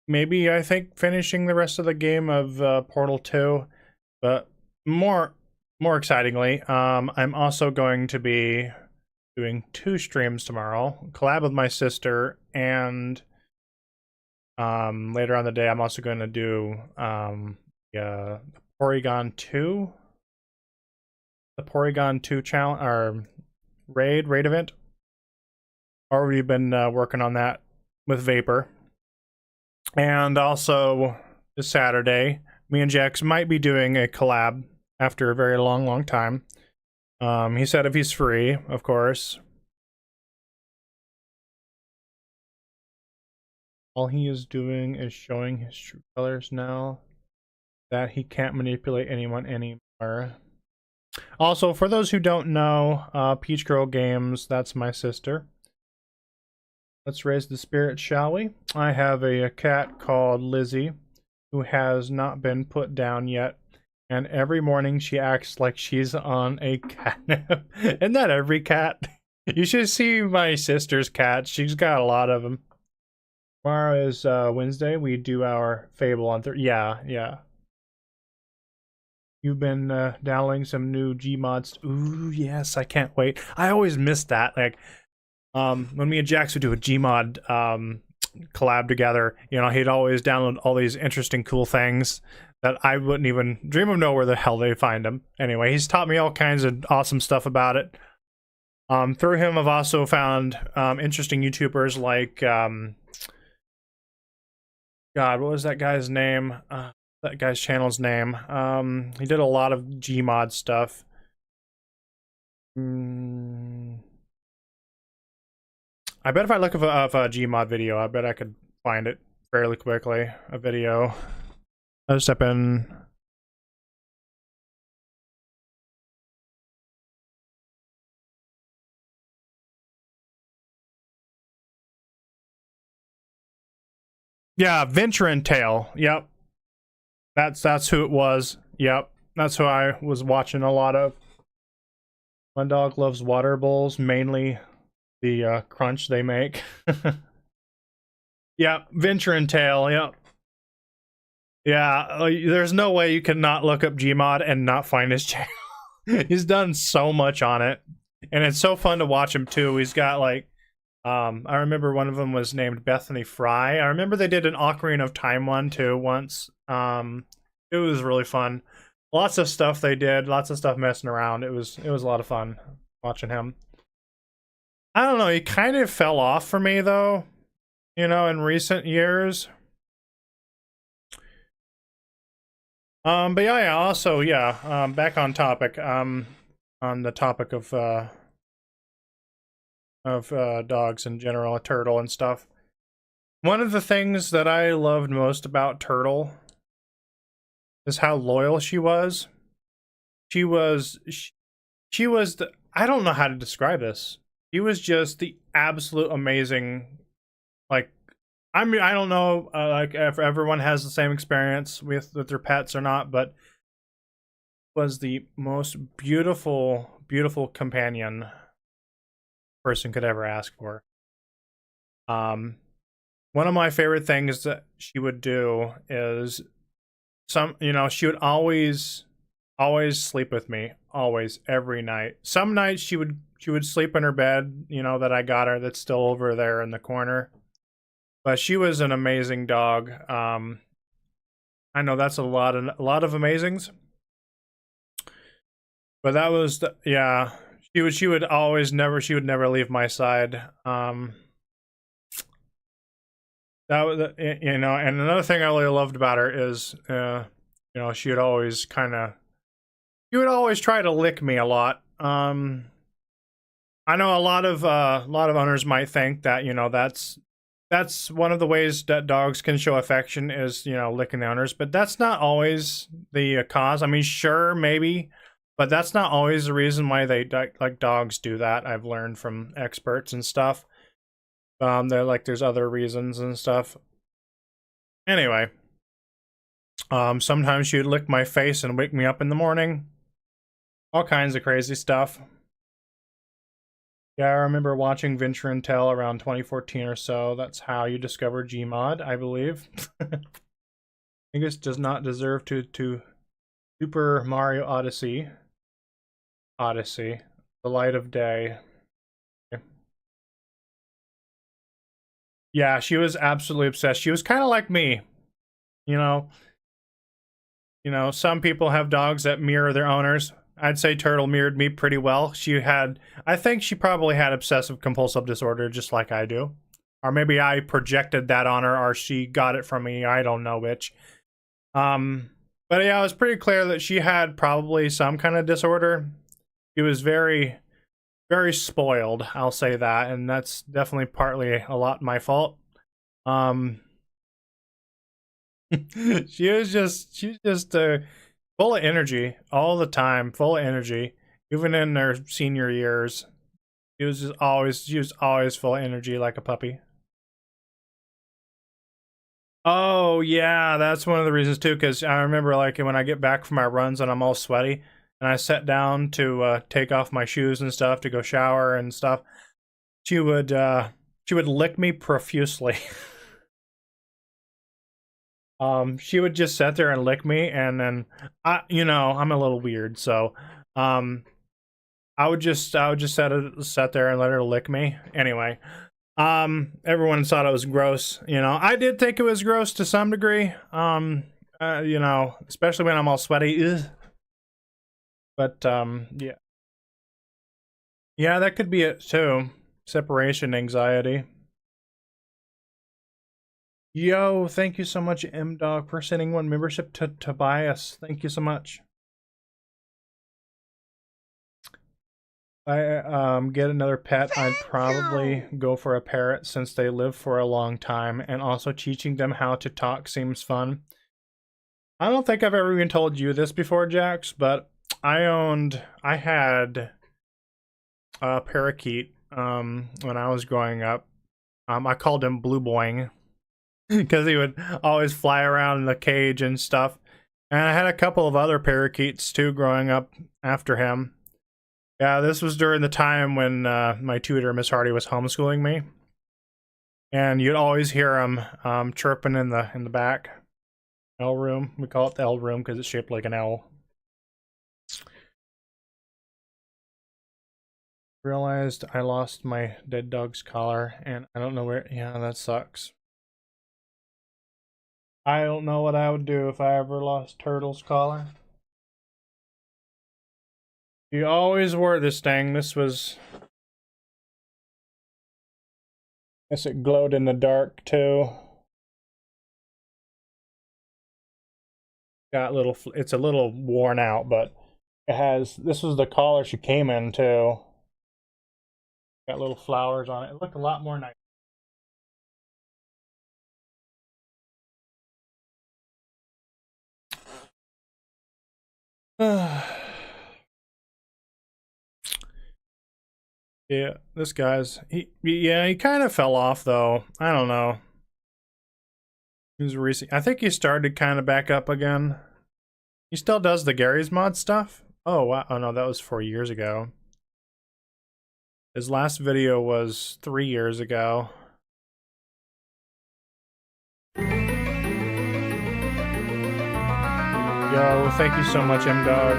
maybe I think finishing the rest of the game of Portal 2, but more excitingly, I'm also going to be doing 2 streams tomorrow, collab with my sister, and later on the day I'm also going to do Porygon 2, the Porygon 2 challenge or raid event. Already been working on that with Vapor. And also this Saturday, me and Jax might be doing a collab after a very long time. He said if he's free, of course. All he is doing is showing his true colors now that he can't manipulate anyone anymore. Also, for those who don't know, Peach Girl Games, that's my sister. Let's raise the spirit, shall we? I have a cat called Lizzie, who has not been put down yet. And every morning she acts like she's on a catnip. Isn't that every cat? You should see my sister's cat. She's got a lot of them. Tomorrow is Wednesday. We do our Fable on Thursday. Yeah. You've been downloading some new Gmods. Ooh, yes, I can't wait. I always miss that. Like, when me and Jax would do a Gmod collab together, you know, he'd always download all these interesting, cool things that I wouldn't even dream of know where the hell they find them. Anyway, he's taught me all kinds of awesome stuff about it. Through him, I've also found interesting YouTubers like, God, what was that guy's name? That guy's channel's name. He did a lot of Gmod stuff. I bet if I look up a Gmod video, I bet I could find it fairly quickly. A video. Let's step in. Yeah, Venture and Tail. Yep. That's who it was. Yep. That's who I was watching a lot of. My dog loves water bowls, mainly the crunch they make. Yep, Venture and Tail, yep. Yeah, there's no way you can not look up Gmod and not find his channel. He's done so much on it. And it's so fun to watch him too. He's got like, I remember one of them was named Bethany Fry. I remember they did an Ocarina of Time one too once. It was really fun. Lots of stuff they did, lots of stuff messing around. It was a lot of fun watching him. I don't know, he kind of fell off for me though, you know, in recent years. But yeah, also, yeah, back on topic, on the topic of dogs in general, a Turtle and stuff. One of the things that I loved most about Turtle is how loyal she was. She was the, I don't know how to describe this. She was just the absolute amazing, like, I mean, I don't know, like, if everyone has the same experience with their pets or not, but was the most beautiful companion person could ever ask for. One of my favorite things that she would do is she would always sleep with me, always, every night. Some nights she would sleep in her bed, you know, that I got her, that's still over there in the corner. But she was an amazing dog. I know that's a lot of amazings. But that was yeah. She would never leave my side. That was, you know, and another thing I really loved about her is, you know, she would always try to lick me a lot. I know a lot of owners might think that, you know, that's one of the ways that dogs can show affection is, you know, licking the owners, but that's not always the cause. I mean, sure, maybe, but that's not always the reason why they like dogs do that. I've learned from experts and stuff. They're like, there's other reasons and stuff. Anyway, sometimes she would lick my face and wake me up in the morning. All kinds of crazy stuff. Yeah, I remember watching Venture and Tail around 2014 or so. That's how you discovered Gmod, I believe. Angus does not deserve to Super Mario Odyssey. The light of day. Yeah, she was absolutely obsessed. She was kind of like me. You know, some people have dogs that mirror their owners. I'd say Turtle mirrored me pretty well. I think she probably had obsessive compulsive disorder just like I do. Or maybe I projected that on her, or she got it from me. I don't know which. But yeah, it was pretty clear that she had probably some kind of disorder. She was very, very spoiled, I'll say that, and that's definitely partly a lot my fault. She was just full of energy all the time, full of energy, even in her senior years. She was always full of energy like a puppy. Oh yeah, that's one of the reasons too, because I remember like when I get back from my runs and I'm all sweaty and I sat down to take off my shoes and stuff to go shower and stuff, she would lick me profusely. She would just sit there and lick me, and then I'm a little weird, so I would just sit there and let her lick me. Anyway, everyone thought it was gross. I did think it was gross to some degree. Especially when I'm all sweaty. Ugh. But yeah. Yeah, that could be it too. Separation anxiety. Yo, thank you so much, M-Dog, for sending one membership to Tobias. Thank you so much. I get another pet, I'd probably go for a parrot since they live for a long time, and also teaching them how to talk seems fun. I don't think I've ever even told you this before, Jax, but I had a parakeet when I was growing up. I called him Blue Boing because he would always fly around in the cage and stuff. And I had a couple of other parakeets too growing up after him. Yeah, this was during the time when my tutor, Miss Hardy, was homeschooling me. And you'd always hear him chirping in the back L room. We call it the L room because it's shaped like an L. Realized I lost my dead dog's collar, and I don't know where. Yeah, that sucks. I don't know what I would do if I ever lost Turtle's collar. You always wore this thing. This was... Guess it glowed in the dark too. Got little... It's a little worn out, but it has... This was the collar she came in too. Got little flowers on it. It looked a lot more nice. Yeah, this guy's he kind of fell off though. I don't know. He was recent. I think he started kind of back up again. He still does the Gary's Mod stuff. Oh wow! Oh no, that was 4 years ago. His last video was 3 years ago. Yo, thank you so much, M-Dog.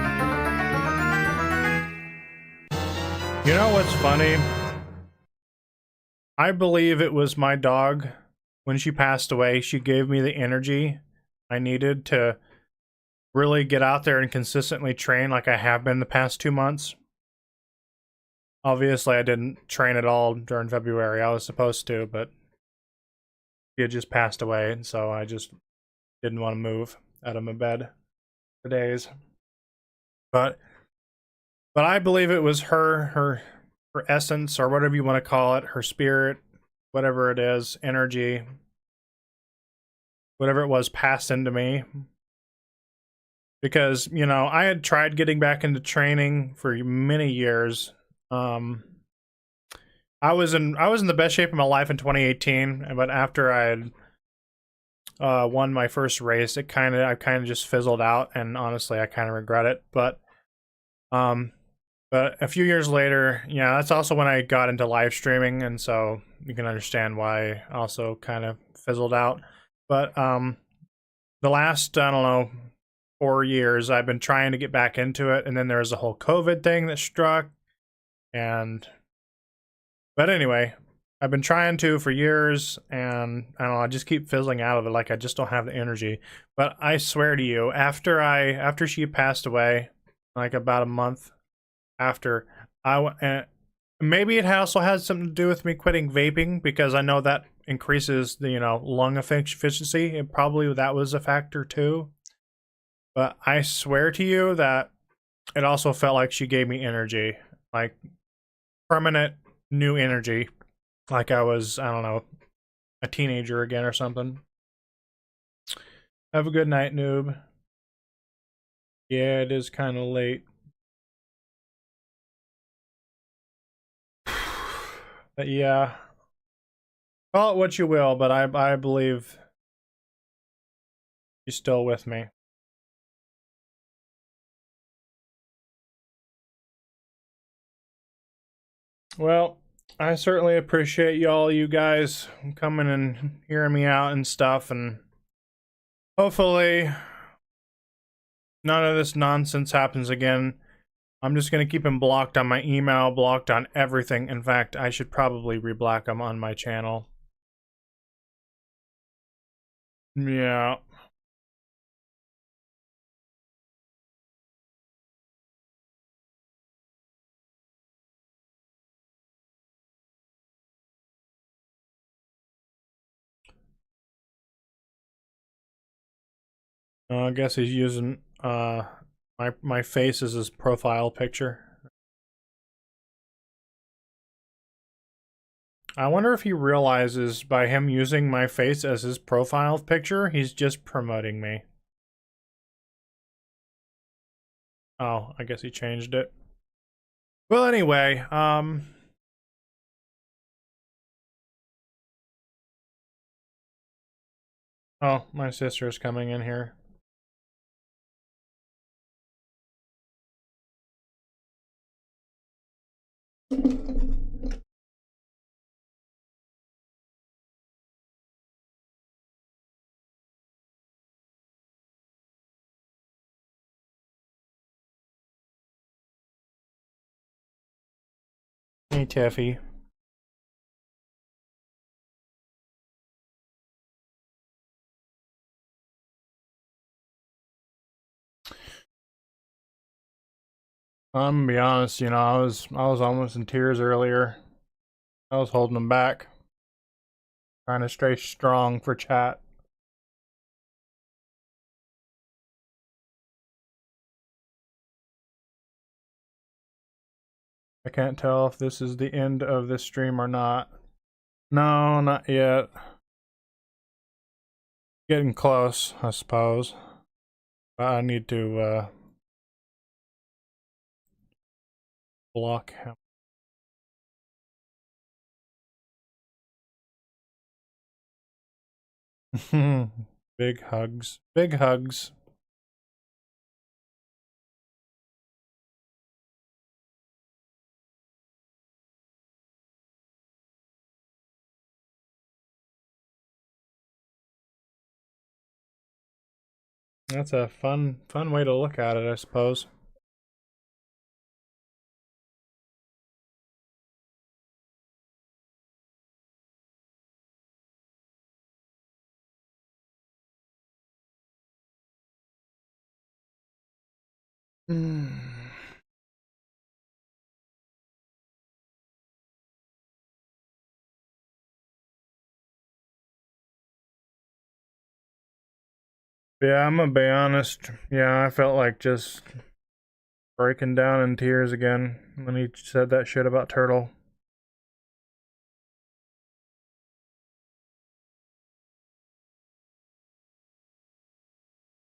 You know what's funny? I believe it was my dog. When she passed away, she gave me the energy I needed to really get out there and consistently train like I have been the past 2 months. Obviously, I didn't train at all during February. I was supposed to, but she had just passed away, and so I just didn't want to move out of my bed for days. But I believe it was her essence, or whatever you want to call it, her spirit, whatever it is, energy, whatever it was, passed into me. Because, I had tried getting back into training for many years. I was in the best shape of my life in 2018, but after I had won my first race, I kind of just fizzled out, and honestly, I kind of regret it. But a few years later, yeah, that's also when I got into live streaming, and so you can understand why I also kind of fizzled out. But the last, I don't know, 4 years, I've been trying to get back into it, and then there was the whole COVID thing that struck, but anyway, I've been trying to for years, and I don't know, I just keep fizzling out of it, like I just don't have the energy. But I swear to you, after she passed away, like about a month after, maybe it also has something to do with me quitting vaping, because I know that increases the lung efficiency, and probably that was a factor too. But I swear to you that it also felt like she gave me energy, like permanent new energy, like I was, I don't know, a teenager again or something. Have a good night, noob. Yeah, it is kind of late. But yeah, call it what you will, but I believe she's still with me. Well, I certainly appreciate you guys coming and hearing me out and stuff, and hopefully none of this nonsense happens again. I'm just gonna keep him blocked on my email, blocked on everything. In fact, I should probably reblock him on my channel. Yeah. I guess he's using my face as his profile picture. I wonder if he realizes by him using my face as his profile picture, he's just promoting me. Oh, I guess he changed it. Well, anyway, oh, my sister's coming in here. Hey, Tiffy. I'm gonna be honest, you know, I was almost in tears earlier. I was holding them back, trying to stay strong for chat. I can't tell if this is the end of this stream or not. No, not yet. Getting close, I suppose. I need to block him. Big hugs. Big hugs. That's a fun way to look at it, I suppose. Yeah, I'm gonna be honest. Yeah, I felt like just breaking down in tears again when he said that shit about Turtle.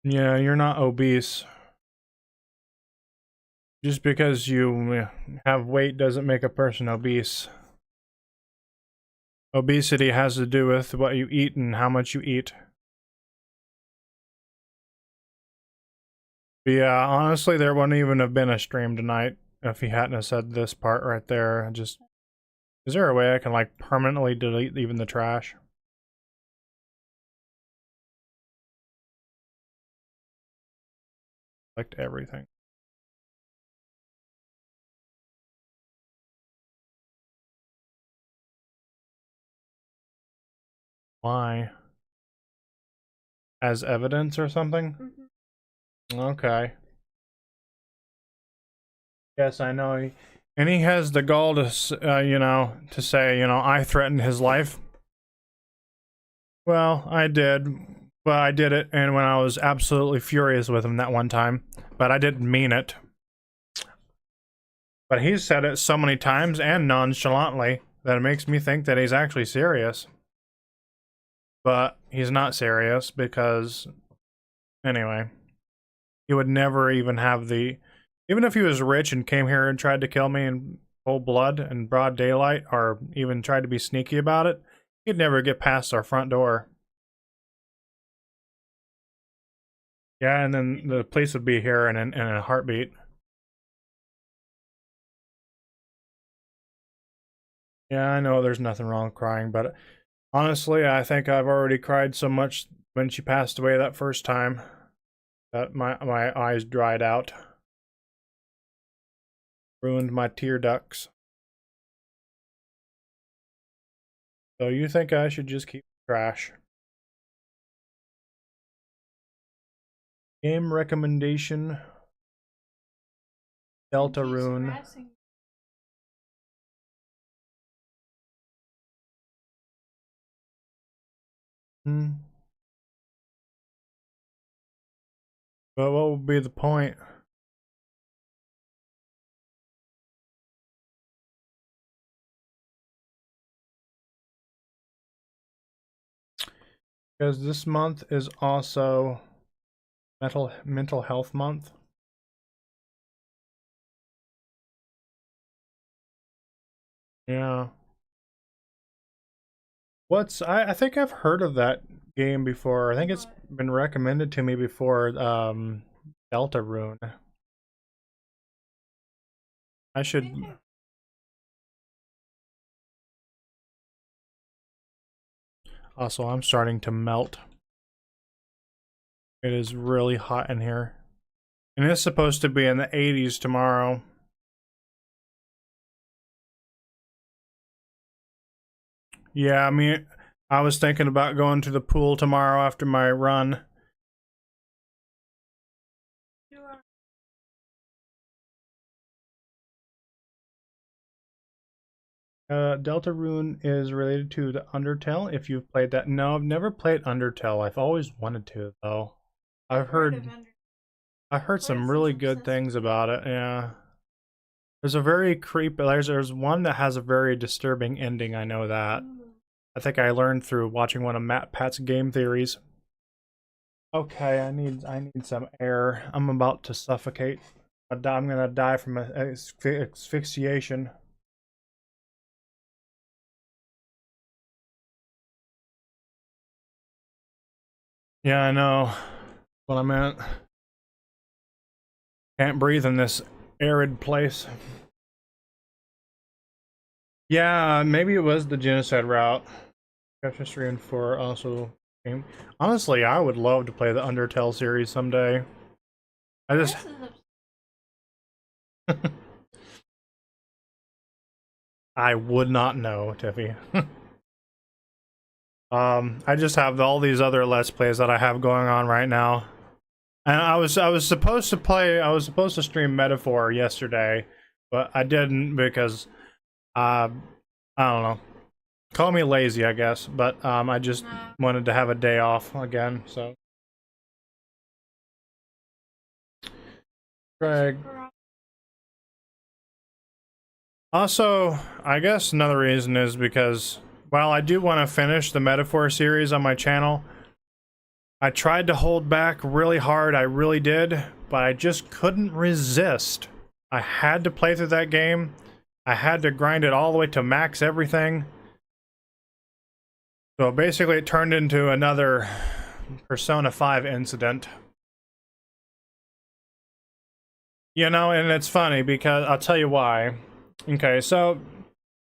Yeah, you're not obese. Just because you have weight doesn't make a person obese. Obesity has to do with what you eat and how much you eat. But yeah, honestly, there wouldn't even have been a stream tonight if he hadn't have said this part right there. Just, is there a way I can like permanently delete even the trash? Select everything. Why? As evidence or something? Mm-hmm. Okay. Yes, I know. And he has the gall to, you know, to say, you know, I threatened his life. Well, I did. Well, I did it, and when I was absolutely furious with him that one time. But I didn't mean it. But he's said it so many times and nonchalantly that it makes me think that he's actually serious. But he's not serious because, anyway, he would never even have the... Even if he was rich and came here and tried to kill me in cold blood and broad daylight, or even tried to be sneaky about it, he'd never get past our front door. Yeah, and then the police would be here in a heartbeat. Yeah, I know there's nothing wrong with crying, but honestly, I think I've already cried so much when she passed away that first time that my eyes dried out. Ruined my tear ducts. So you think I should just keep trash? Game recommendation. Deltarune. But what would be the point? Because this month is also mental health month. Yeah. I think I've heard of that game before. I think it's been recommended to me before. Deltarune. I should. Also, I'm starting to melt. It is really hot in here. And it's supposed to be in the 80s tomorrow. Yeah, I mean, I was thinking about going to the pool tomorrow after my run. Deltarune is related to the Undertale, if you've played that. No, I've never played Undertale. I've always wanted to, though. I heard some really good things about it, yeah. There's a very creepy... There's one that has a very disturbing ending, I know that. I think I learned through watching one of Matt Pat's game theories. Okay, I need some air. I'm about to suffocate. I'm gonna die from asphyxiation. Yeah, I know what I meant. Can't breathe in this arid place. Yeah, maybe it was the genocide route. Capture 3 and 4 also came. Honestly, I would love to play the Undertale series someday. I just... I would not know, Tiffy. I just have all these other Let's Plays that I have going on right now. And I was supposed to stream Metaphor yesterday, but I didn't because I don't know. Call me lazy, I guess, but I just wanted to have a day off again, so. Greg. Also, I guess another reason is because while I do want to finish the Metaphor series on my channel, I tried to hold back really hard, I really did, but I just couldn't resist. I had to play through that game. I had to grind it all the way to max everything. So basically it turned into another Persona 5 incident. You know, and it's funny because I'll tell you why. Okay, so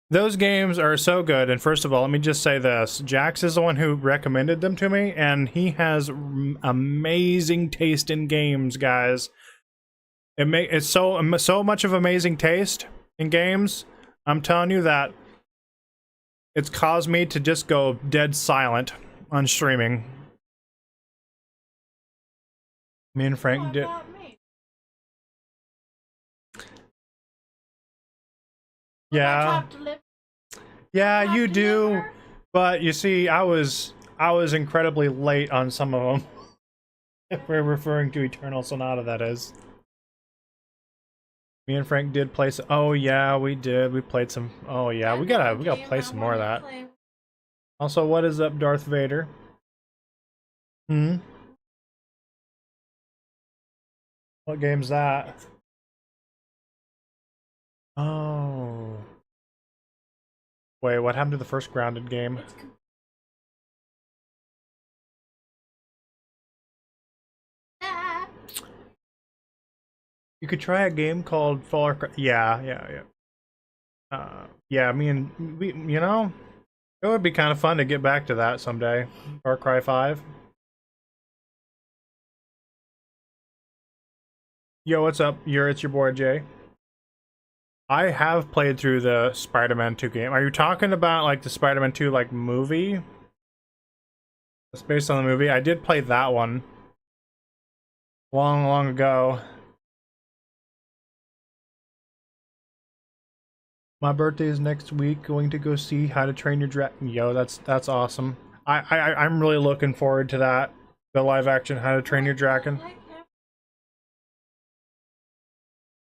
those games are so good, and first of all, let me just say this. Jax is the one who recommended them to me, and he has amazing taste in games, guys. It's so much of amazing taste in games. I'm telling you that it's caused me to just go dead silent on streaming. Me and Frank did. Yeah. Yeah, you do. But you see, I was incredibly late on some of them. If we're referring to Eternal Sonata, that is. Me and Frank did play some. Oh yeah, we did. We played some. Oh yeah, we gotta play some more of that. Also, what is up, Darth Vader? Hmm. What game's that? Oh. Wait, what happened to the first Grounded game? You could try a game called Far Cry. Yeah. Yeah, you know, it would be kind of fun to get back to that someday. Far Cry 5. Yo, what's up? It's your boy Jay. I have played through the Spider-Man 2 game. Are you talking about like the Spider-Man 2 like movie? It's based on the movie. I did play that one long ago. My birthday is next week. Going to go see How to Train Your Dragon. Yo, that's awesome. I'm really looking forward to that. The live action How to Train Your Dragon.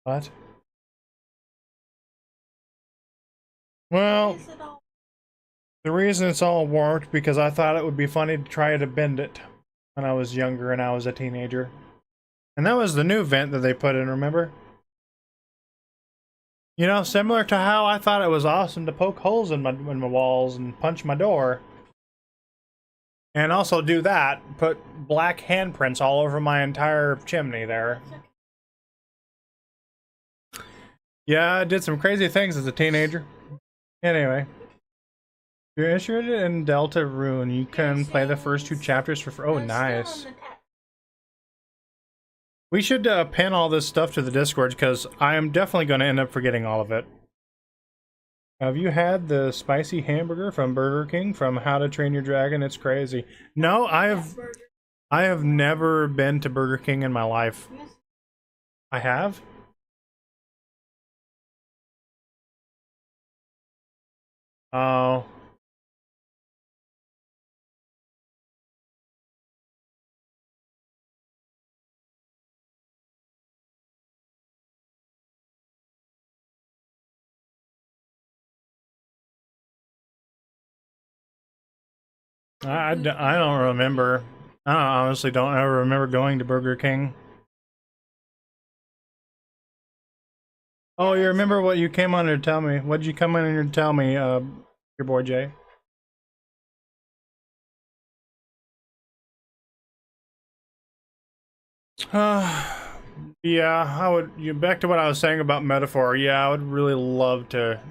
What? Well, the reason it's all warped because I thought it would be funny to try to bend it when I was younger and I was a teenager. And that was the new vent that they put in, remember? You know, similar to how I thought it was awesome to poke holes in my walls and punch my door. And also do that, put black handprints all over my entire chimney there. Yeah, I did some crazy things as a teenager. Anyway. If you're interested in Deltarune, you can play the first 2 chapters for... Oh, nice. We should pin all this stuff to the Discord because I am definitely going to end up forgetting all of it. Have you had the spicy hamburger from Burger King from How to Train Your Dragon? It's crazy. No, I have never been to Burger King in my life. I have? Oh. I don't remember. I honestly don't ever remember going to Burger King. Oh, you remember what you came on here to tell me? What did you come in here to tell me, your boy Jay? Yeah, I would. Back to what I was saying about Metaphor. Yeah, I would really love to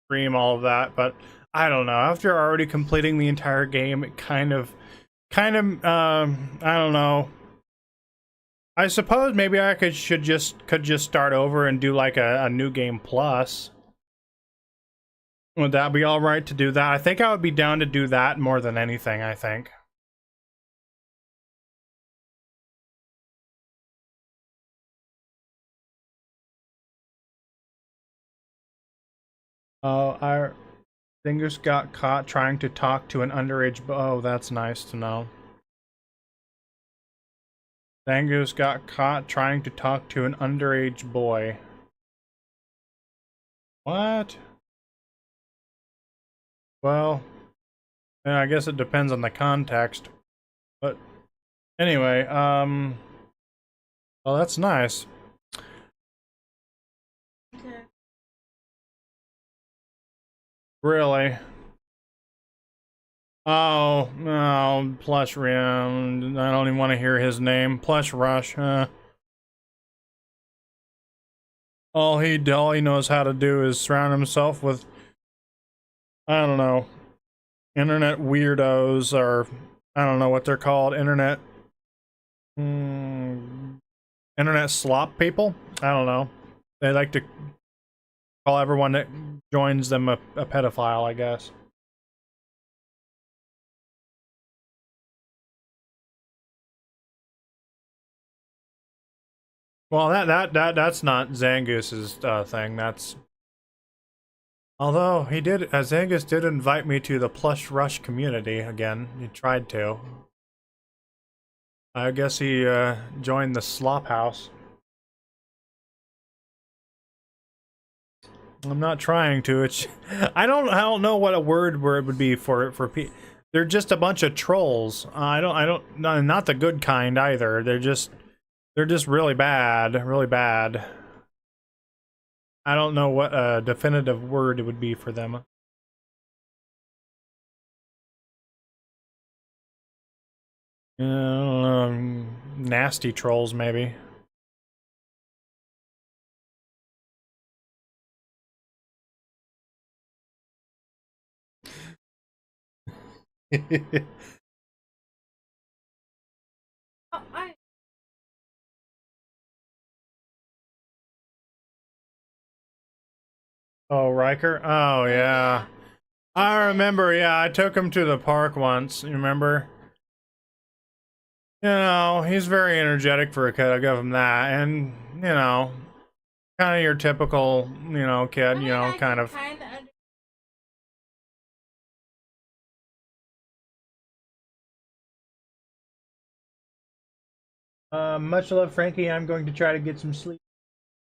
stream all of that, but I don't know. After already completing the entire game, it kind of, I don't know. I suppose maybe I could just start over and do like a new game plus. Would that be all right to do that? I think I would be down to do that more than anything, I think. Oh, our fingers got caught trying to talk to an underage. Oh, that's nice to know. Zangoose got caught trying to talk to an underage boy. What? Well, yeah, I guess it depends on the context. But anyway, well, that's nice. Okay. Really? Oh, no, Plush Rim. I don't even want to hear his name. Plush Rush, all he knows how to do is surround himself with, I don't know, internet weirdos, or I don't know what they're called, internet slop people. I don't know. They like to call everyone that joins them a pedophile, I guess. Well, that's not Zangoose's thing. That's, although he did, Zangoose did invite me to the Plush Rush community again. He tried to. I guess he joined the Slop House. I'm not trying to. It's I don't know what a word would be for they're just a bunch of trolls. I don't not the good kind either. They're just really bad, really bad. I don't know what a definitive word it would be for them. Nasty trolls, maybe. Oh, Riker? Oh, yeah. I remember, yeah, I took him to the park once, you remember? You know, he's very energetic for a kid, I'll give him that. And, you know, kind of your typical, you know, kid, you know, kind of. Much love, Frankie. I'm going to try to get some sleep,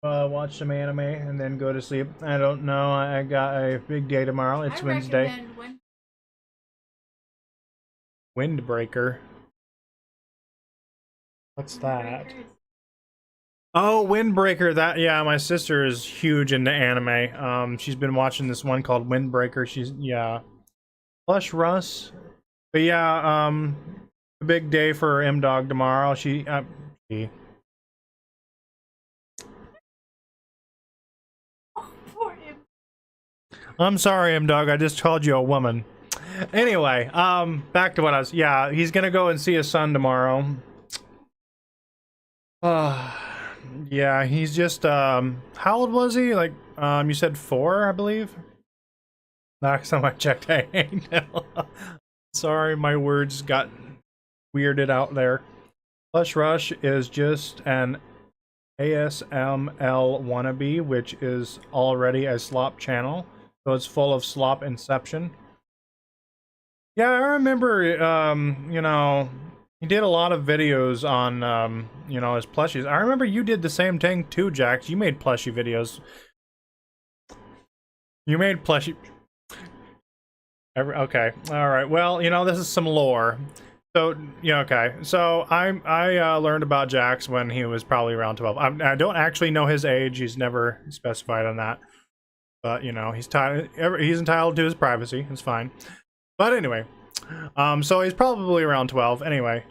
watch some anime, and then go to sleep. I don't know. I got a big day tomorrow. It's Wednesday. Windbreaker. What's that? Oh, Windbreaker. That, yeah, my sister is huge into anime. She's been watching this one called Windbreaker. She's, yeah. Plush Russ. But yeah, a big day for M Dog tomorrow. She I'm sorry, M Dog. I just called you a woman. Anyway, back to what I was. Yeah, he's gonna go and see his son tomorrow. Yeah, he's just how old was he? Like, you said 4, I believe. Last time I checked, I ain't know. Sorry, my words got weirded out there. Plush Rush is just an ASML wannabe, which is already a slop channel, so it's full of slop inception. Yeah, I remember, you know, he did a lot of videos on, you know, his plushies. I remember you did the same thing too, Jax. You made plushie videos. You made plushie... Okay, alright. Well, you know, this is some lore. So, yeah, okay. So, I learned about Jax when he was probably around 12. I don't actually know his age. He's never specified on that. But, you know, he's entitled to his privacy. It's fine. But anyway, so he's probably around 12. Anyway,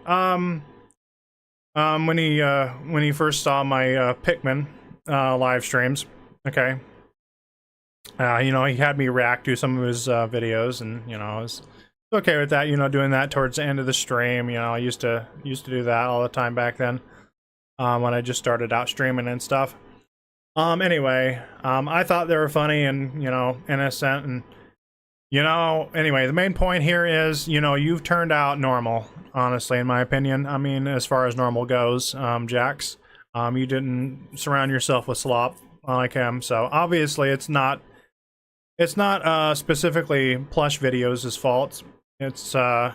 when he first saw my Pikmin live streams, okay, you know, he had me react to some of his videos, and you know, I was okay with that. You know, doing that towards the end of the stream. You know, I used to do that all the time back then, when I just started out streaming and stuff. Anyway, I thought they were funny and, you know, innocent, and you know, anyway, the main point here is, you know, you've turned out normal, honestly, in my opinion. I mean, as far as normal goes, Jax. You didn't surround yourself with slop like him, so obviously it's not specifically Plush Videos' fault. It's I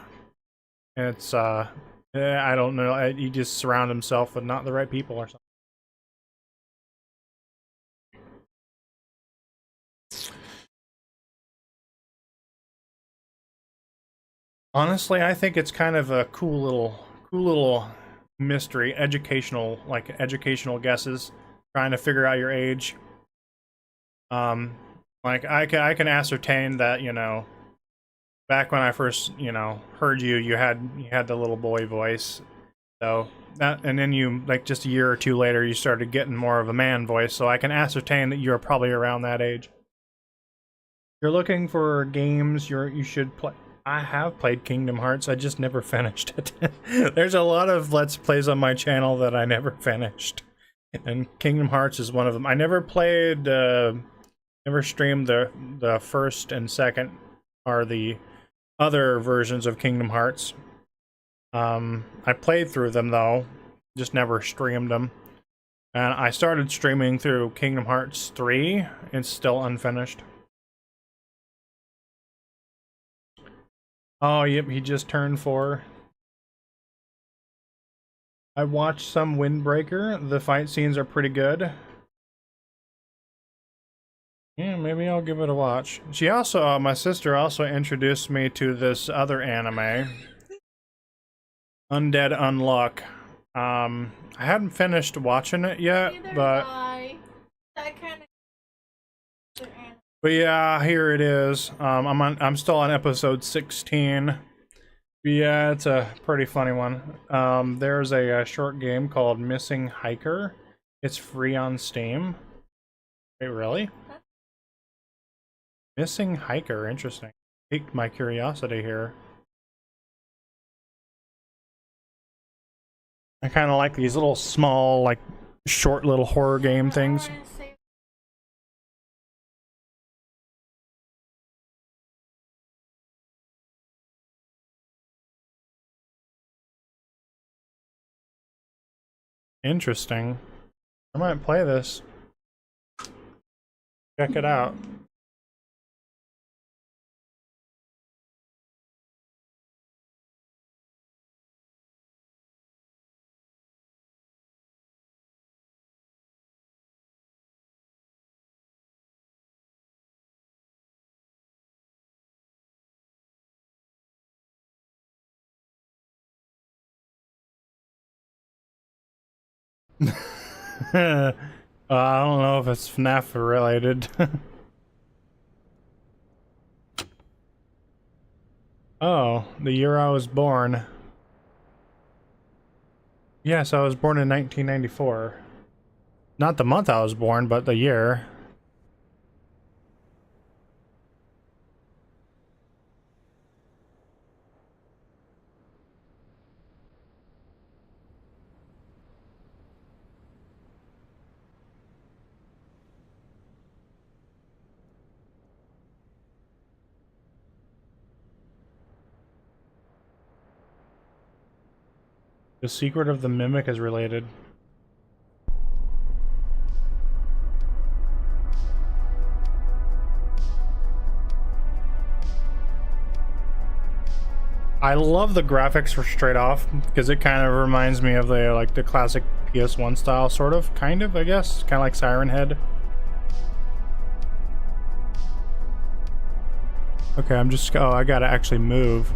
don't know, he just surrounded himself with not the right people or something. Honestly, I think it's kind of a cool little mystery, educational guesses, trying to figure out your age. Like I can ascertain that, you know, back when I first, you know, heard you, you had the little boy voice. So that, and then you, like, just a year or two later, you started getting more of a man voice. So I can ascertain that you're probably around that age. You're looking for games you should play. I have played Kingdom Hearts, I just never finished it. There's a lot of Let's Plays on my channel that I never finished. And Kingdom Hearts is one of them. I never played, never streamed the first and second, or the other versions of Kingdom Hearts. I played through them, though, just never streamed them. And I started streaming through Kingdom Hearts 3, it's still unfinished. Oh, yep, he just turned 4. I watched some Windbreaker. The fight scenes are pretty good. Yeah, maybe I'll give it a watch. She also, my sister also introduced me to this other anime, Undead Unluck. I hadn't finished watching it yet, Neither but did I. That kind of. but yeah, here it is. I'm still on episode 16. But yeah, it's a pretty funny one. There's a short game called Missing Hiker. It's free on Steam. Wait, really? Missing Hiker, interesting. Piqued my curiosity here. I kind of like these little small, like, short little horror game things. Interesting. I might play this. Check it out. I don't know if it's FNAF related. Oh, the year I was born. Yes, I was born in 1994. Not the month I was born, but the year. The Secret of the Mimic is related. I love the graphics for Straight Off because it kind of reminds me of the classic PS1 style, sort of, kind of, I guess, kind of like Siren Head. Okay, oh, I gotta actually move.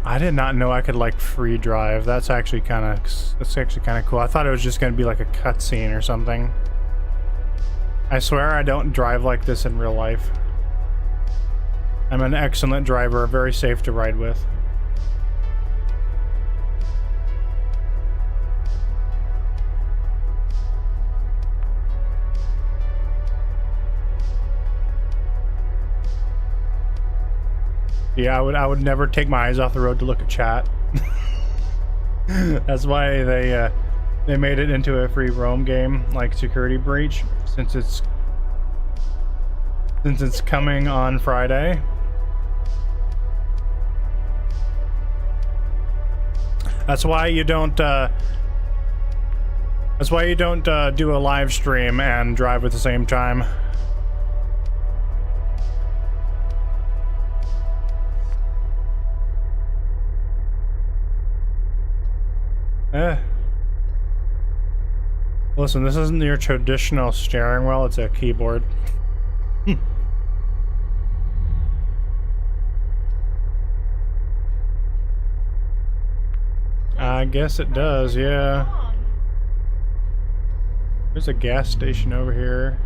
I did not know I could like free drive. That's actually kind of cool. I thought it was just gonna be like a cutscene or something. I swear I don't drive like this in real life. I'm an excellent driver, very safe to ride with. Yeah, I would never take my eyes off the road to look at chat. That's why they made it into a free roam game like Security Breach, since it's coming on Friday. That's why you don't do a live stream and drive at the same time. Listen, this isn't your traditional steering wheel, it's a keyboard. I guess it does, yeah. There's a gas station over here.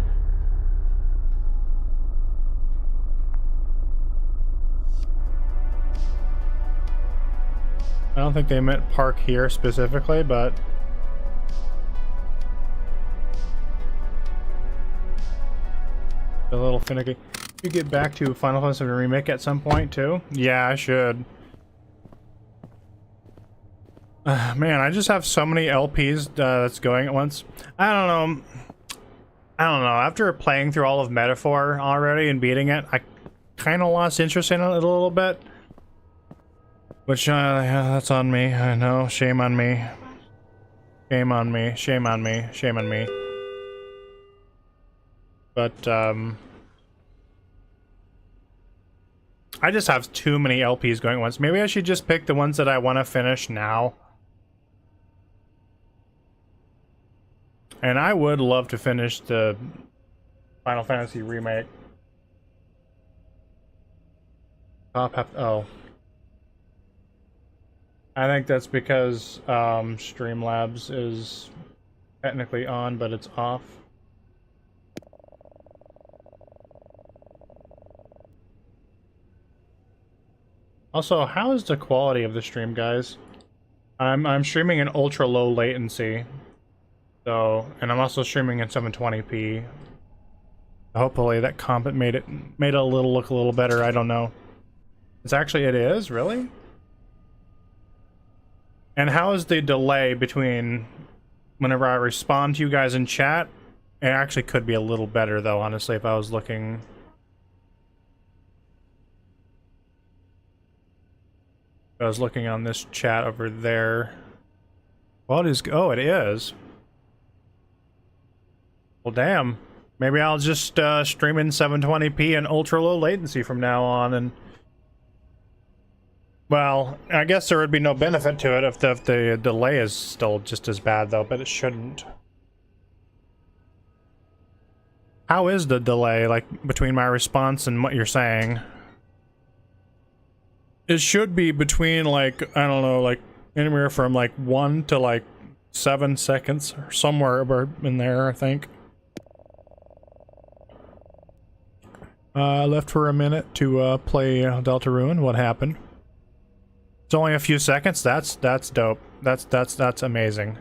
I don't think they meant park here specifically, but a little finicky. You get back to Final Fantasy Remake at some point too? Yeah, I should. Man, I just have so many LPs that's going at once. I don't know. After playing through all of Metaphor already and beating it, I kind of lost interest in it a little bit. Which, yeah, that's on me. I know. Shame on me. Shame on me. Shame on me. Shame on me. But, I just have too many LPs going at once. Maybe I should just pick the ones that I want to finish now. And I would love to finish the Final Fantasy remake. Oh. I think that's because Streamlabs is technically on, but it's off. Also, how is the quality of the stream, guys? I'm streaming in ultra low latency. So, and I'm also streaming in 720p. Hopefully that comp made it look a little better. I don't know. It is, really? And how is the delay between whenever I respond to you guys in chat? It actually could be a little better though, honestly, if I was looking. I was looking on this chat over there. Well, it is. Oh, it is. Well, damn. Maybe I'll just stream in 720p and ultra low latency from now on. And well, I guess there would be no benefit to it if the delay is still just as bad, though. But it shouldn't. How is the delay, like, between my response and what you're saying? It should be between, like, I don't know, like, anywhere from, like, 1 to, like, 7 seconds, or somewhere in there, I think. Left for a minute to play Deltarune. What happened? It's only a few seconds? That's dope. That's amazing.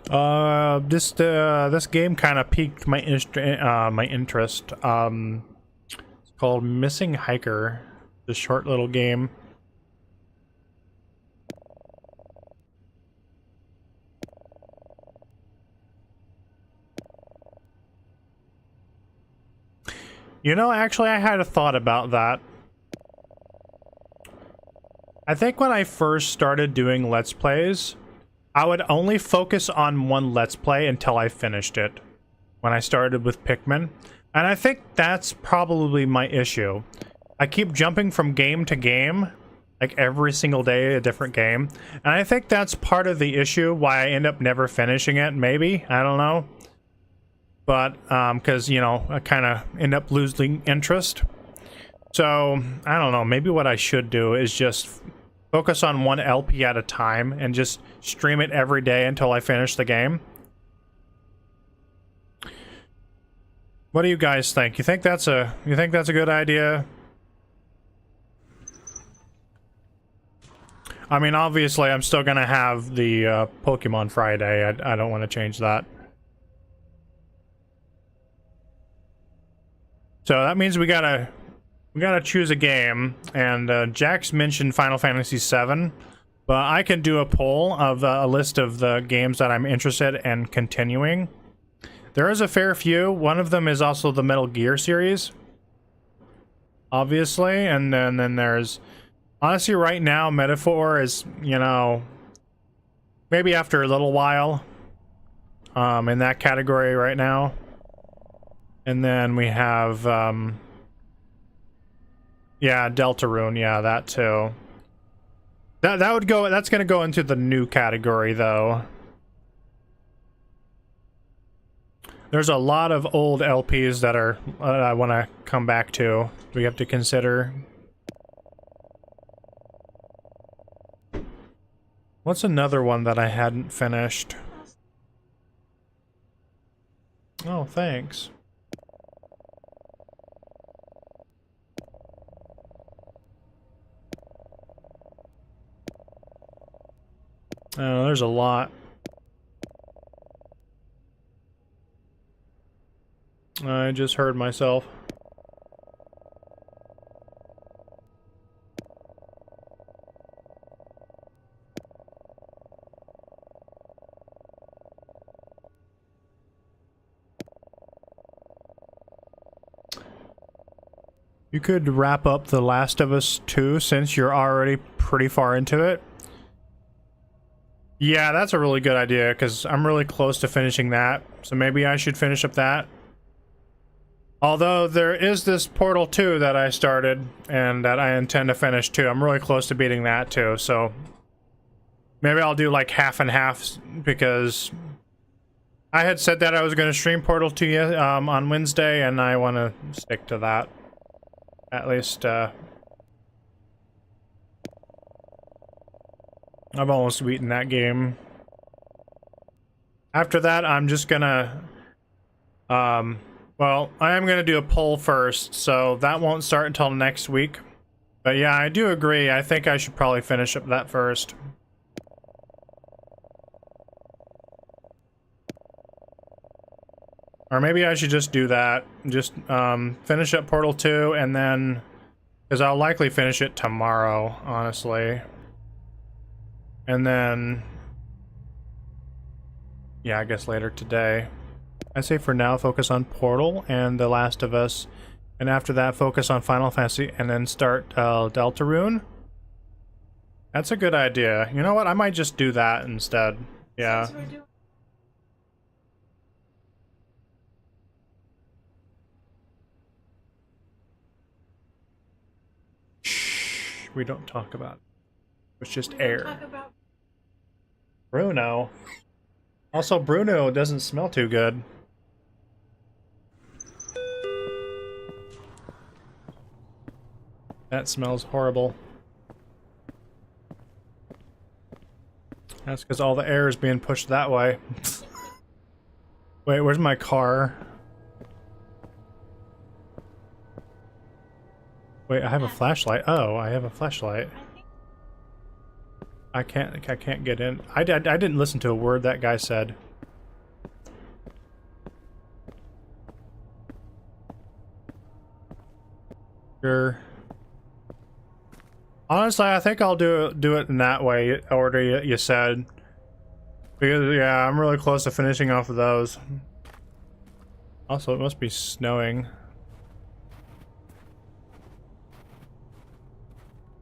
This game kind of piqued my interest. It's called Missing Hiker. This short little game. You know, actually, I had a thought about that. I think when I first started doing Let's Plays, I would only focus on one Let's Play until I finished it. When I started with Pikmin. And I think that's probably my issue. I keep jumping from game to game, like every single day a different game. And I think that's part of the issue why I end up never finishing it, maybe. I don't know. But, because, you know, I kind of end up losing interest. So, I don't know, maybe what I should do is just focus on one LP at a time and just stream it every day until I finish the game. What do you guys think? You think that's a good idea? I mean, obviously, I'm still gonna have the Pokemon Friday. I don't want to change that. So that means we gotta choose a game, and Jax mentioned Final Fantasy VII, but I can do a poll of a list of the games that I'm interested in continuing. There is a fair few. One of them is also the Metal Gear series, obviously, and then there's, honestly, right now, Metaphor is, you know, maybe after a little while, in that category right now. And then we have, yeah, Deltarune, yeah, that too. That would go, that's gonna go into the new category, though. There's a lot of old LPs that are, I want to come back to. We have to consider. What's another one that I hadn't finished? Oh, thanks. Oh, there's a lot. I just heard myself. You could wrap up The Last of Us 2 since you're already pretty far into it. Yeah, that's a really good idea, because I'm really close to finishing that, so maybe I should finish up that. Although there is this Portal 2 that I started, and that I intend to finish too. I'm really close to beating that too, so maybe I'll do like half and half, because I had said that I was going to stream Portal to you on Wednesday, and I want to stick to that. At least, I've almost beaten that game. After that, I'm just gonna, well, I am gonna do a poll first, so that won't start until next week. But yeah, I do agree. I think I should probably finish up that first. Or maybe I should just do that. Just finish up Portal 2, and then, because I'll likely finish it tomorrow, honestly. And then, yeah, I guess later today. I say for now, focus on Portal and The Last of Us. And after that, focus on Final Fantasy, and then start Deltarune. That's a good idea. You know what? I might just do that instead. Yeah. Since we're doing Shh, we don't talk about it. It's just we don't air. talk about Bruno. Also, Bruno doesn't smell too good. That smells horrible. That's because all the air is being pushed that way. Wait, where's my car? Wait, I have a flashlight. Oh, I have a flashlight. I think I can't get in. I didn't listen to a word that guy said. Sure. Honestly, I think I'll do it in that way, order you said. Because yeah, I'm really close to finishing off of those. Also, it must be snowing.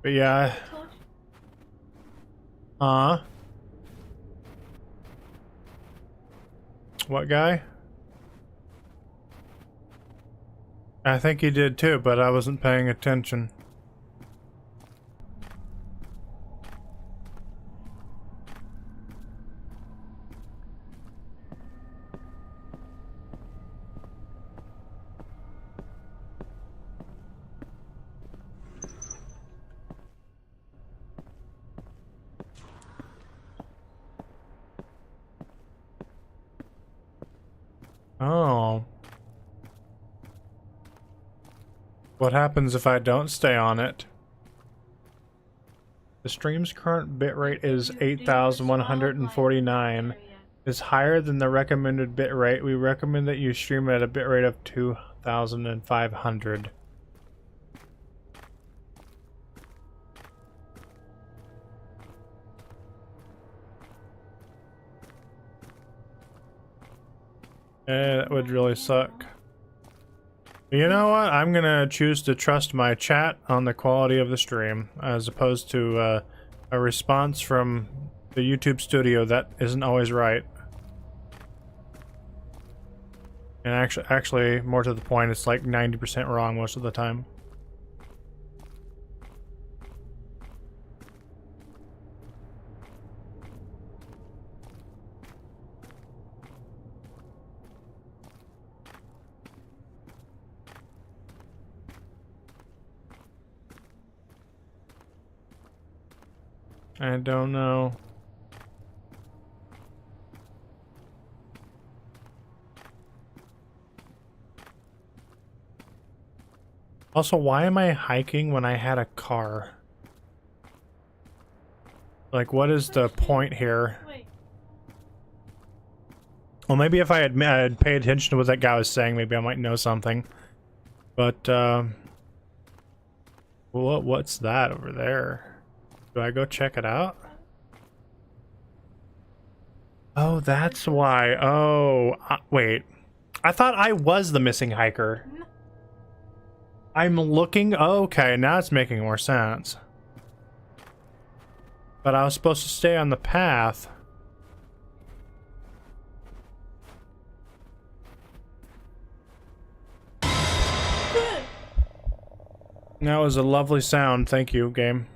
But yeah. I told you. What guy? I think he did too, but I wasn't paying attention. Oh. What happens if I don't stay on it? The stream's current bitrate is 8,149. Is higher than the recommended bitrate. We recommend that you stream at a bitrate of 2,500. That would really suck. But you know what? I'm gonna choose to trust my chat on the quality of the stream, as opposed to a response from the YouTube studio that isn't always right. And actually, more to the point, it's like 90% wrong most of the time. I don't know. Also, why am I hiking when I had a car? Like, what is the point here? Wait. Well, maybe if I had paid attention to what that guy was saying, maybe I might know something. But, what's that over there? Do I go check it out? Oh, that's why. Oh, wait. I thought I was the missing hiker. I'm looking. Okay, now it's making more sense. But I was supposed to stay on the path. That was a lovely sound. Thank you, game.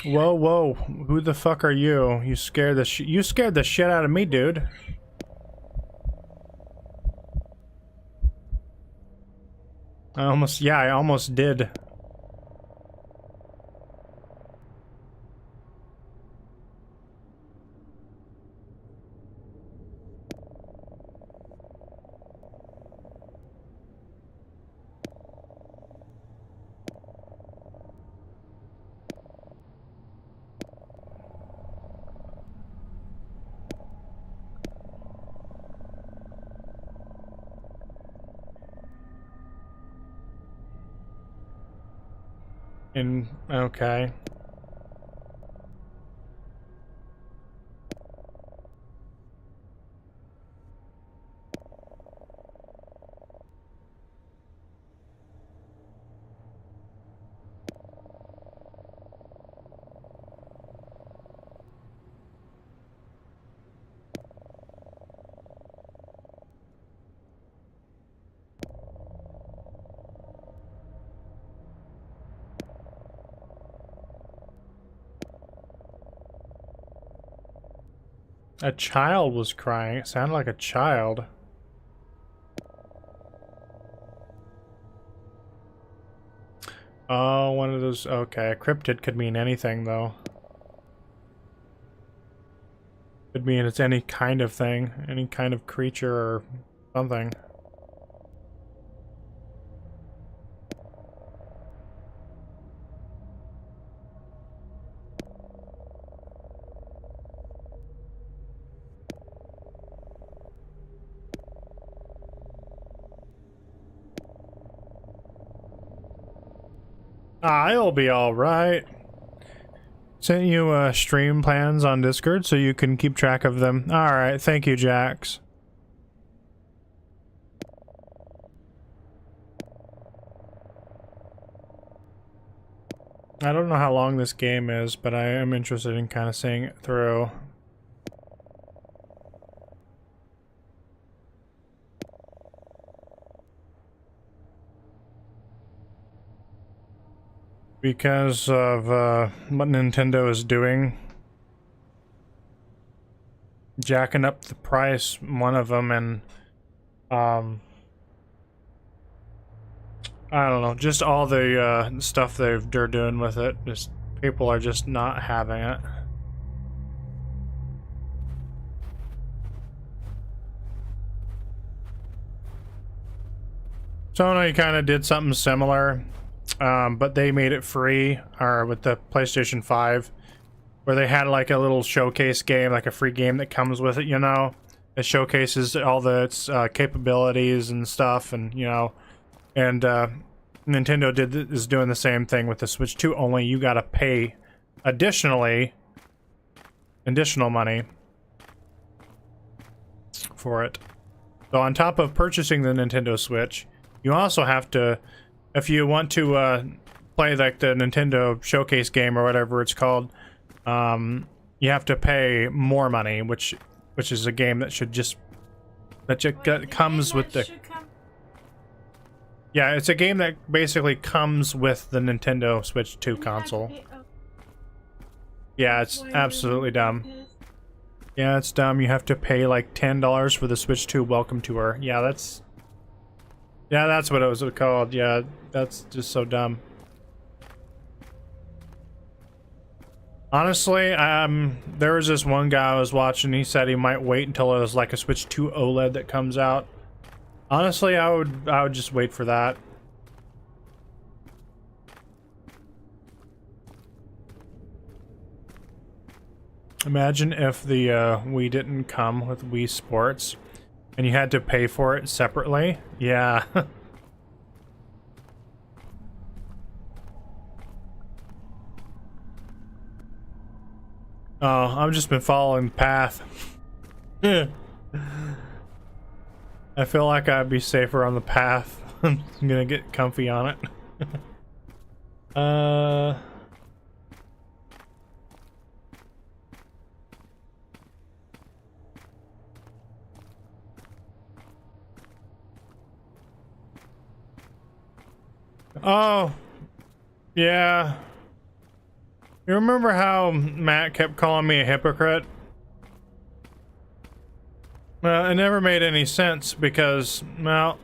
Whoa, whoa. Who the fuck are you? You scared the shit out of me, dude. I almost did. Okay. A child was crying. It sounded like a child. Oh, one of those. Okay, a cryptid could mean anything, though. Could mean it's any kind of thing, any kind of creature or something. I'll be alright. Sent you stream plans on Discord so you can keep track of them. Alright, thank you, Jax. I don't know how long this game is, but I am interested in kind of seeing it through. Because of what Nintendo is doing. Jacking up the price, one of them, and I don't know, just all the stuff they're doing with it. Just people are just not having it. Sony kind of did something similar, but they made it free, or with the PlayStation 5, where they had like a little showcase game, like a free game that comes with it, you know? It showcases all the its capabilities and stuff, and you know, and Nintendo is doing the same thing with the Switch 2, only you gotta pay additional money for it. So on top of purchasing the Nintendo Switch, you also have to, if you want to play like the Nintendo Showcase game or whatever it's called, you have to pay more money, which is a game that should just comes with the. Yeah, it's a game that basically comes with the Nintendo Switch 2 console. Yeah, it's absolutely dumb. Yeah, it's dumb. You have to pay like $10 for the Switch 2 Welcome Tour. Yeah, that's what it was called. Yeah, that's just so dumb. Honestly, there was this one guy I was watching, he said he might wait until it was like a Switch 2 OLED that comes out. Honestly, I would just wait for that. Imagine if the Wii didn't come with Wii Sports and you had to pay for it separately. Yeah. Oh, I've just been following the path. I feel like I'd be safer on the path. I'm gonna get comfy on it. Oh, yeah. You remember how Matt kept calling me a hypocrite? Well, it never made any sense because, well,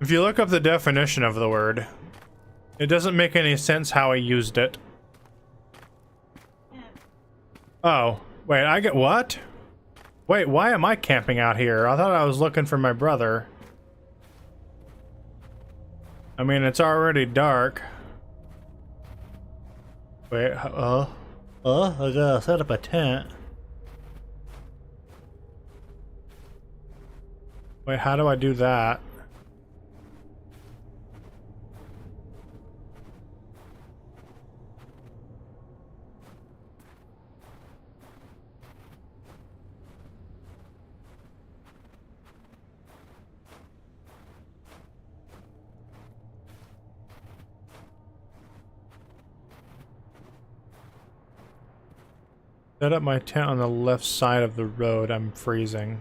if you look up the definition of the word, it doesn't make any sense how he used it. Oh, wait, I get what? Wait, why am I camping out here? I thought I was looking for my brother. I mean, it's already dark. Wait, I gotta set up a tent. Wait, how do I do that? Set up my tent on the left side of the road. I'm freezing.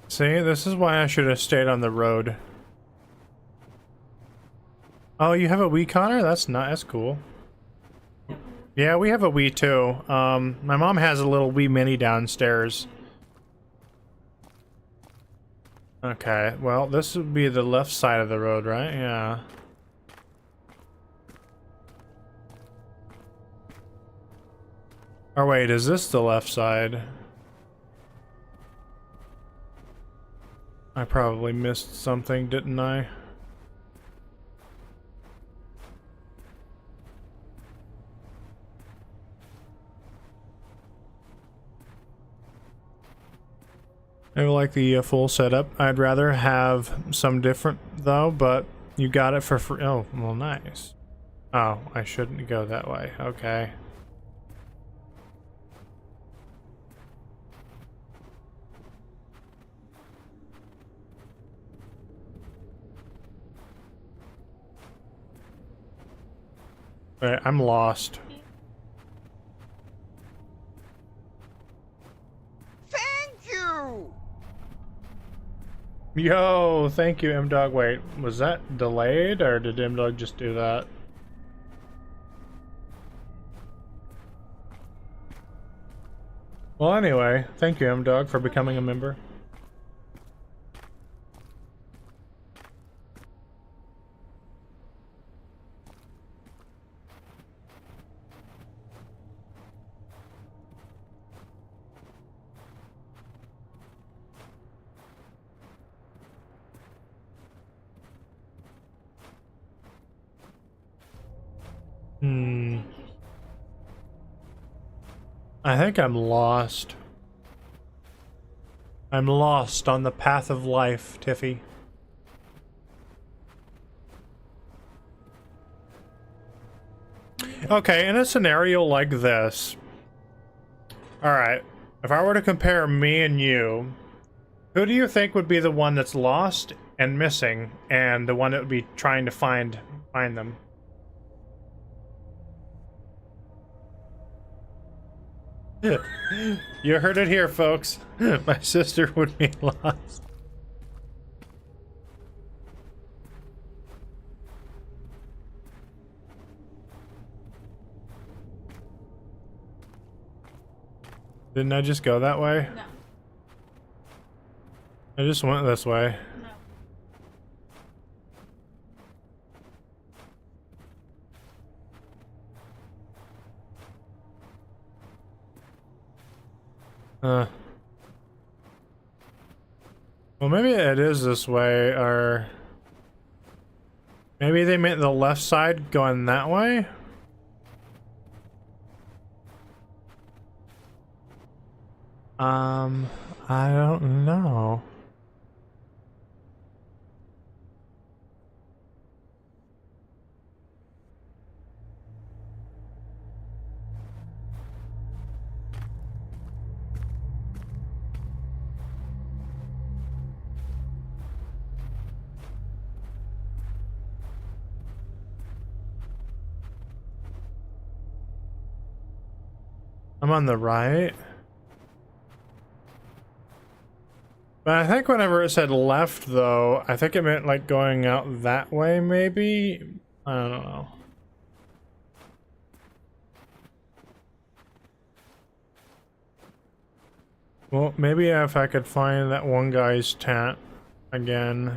See, this is why I should have stayed on the road. Oh, you have a Wii, Connor? That's not, that's cool. Yeah, we have a Wii too. My mom has a little Wii Mini downstairs. Okay, well, this would be the left side of the road, right? Yeah. Or wait, is this the left side? I probably missed something, didn't I? I like the full setup. I'd rather have some different though, but you got it for free. Oh, well, nice. Oh, I shouldn't go that way. Okay. Wait, I'm lost. Thank you! Yo, thank you, M-Dog. Wait, was that delayed, or did M-Dog just do that? Well, anyway, thank you, M-Dog, for becoming a member. I think I'm lost. I'm lost on the path of life, Tiffy. Okay, in a scenario like this, alright, if I were to compare me and you, who do you think would be the one that's lost and missing, and the one that would be trying to find them? You heard it here, folks. My sister would be lost. Didn't I just go that way? No. I just went this way. No. Well, maybe it is this way, or maybe they meant the left side going that way? I don't know. I'm on the right. But I think whenever it said left, though, I think it meant like going out that way, maybe? I don't know. Well, maybe if I could find that one guy's tent again.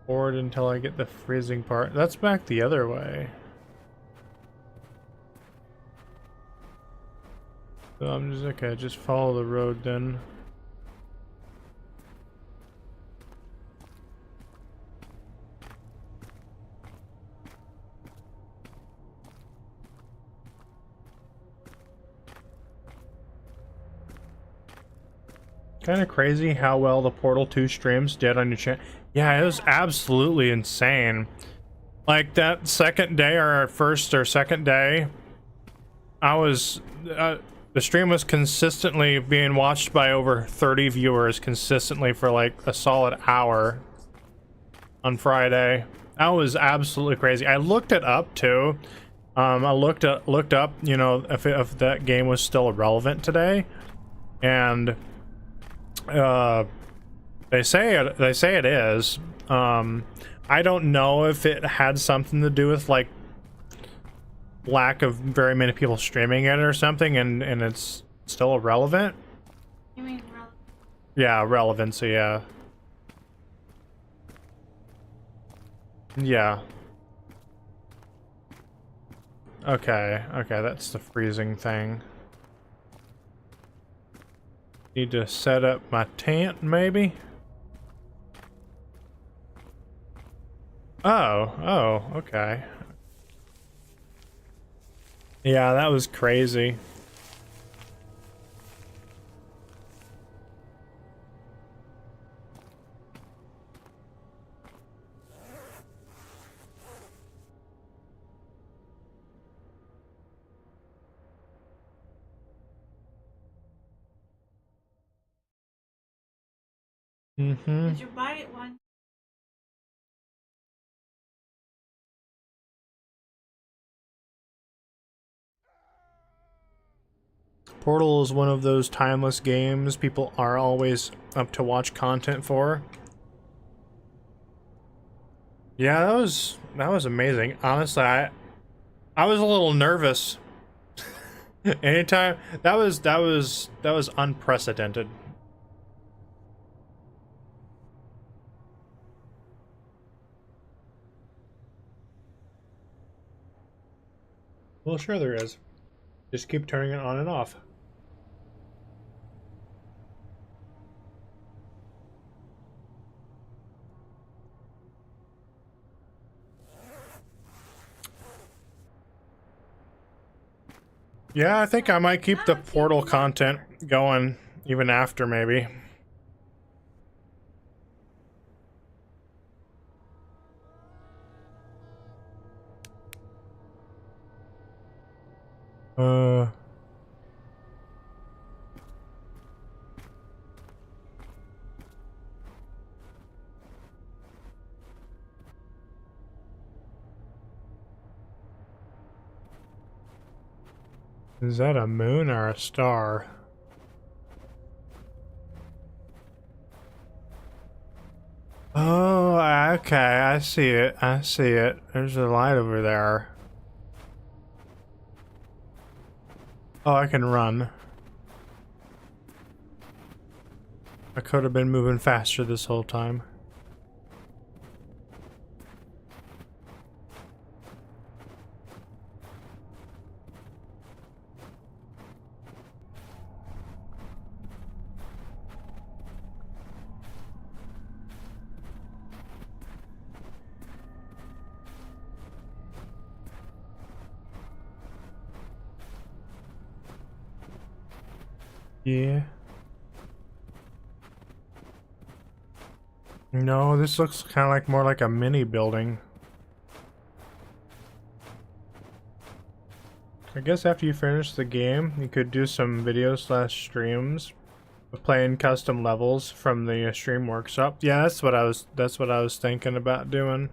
Forward until I get the freezing part. That's back the other way. So I'm just okay, just follow the road then. Kind of crazy how well the Portal 2 streams did on your channel. Yeah, it was absolutely insane. Like that second day or first or second day, I was the stream was consistently being watched by over 30 viewers consistently for like a solid hour on Friday. That was absolutely crazy. I looked it up too. I looked up, you know, if that game was still relevant today, and they say it is. I don't know if it had something to do with like lack of very many people streaming it or something, and it's still irrelevant. You mean relevant? Yeah, relevancy. Yeah. Yeah. Okay. Okay, that's the freezing thing. Need to set up my tent, maybe? Oh, okay. Yeah, that was crazy. Did you buy it one? Portal is one of those timeless games people are always up to watch content for. Yeah, that was amazing. Honestly, I was a little nervous. Anytime that was unprecedented. Well, sure there is. Just keep turning it on and off. Yeah, I think I might keep the Portal content going even after, maybe. Is that a moon or a star? Oh, okay, I see it. I see it. There's a light over there. Oh, I can run. I could have been moving faster this whole time. Yeah. No, this looks kind of like more like a mini building. I guess after you finish the game, you could do some video/streams playing custom levels from the Stream Workshop. Yeah, that's what I was thinking about doing.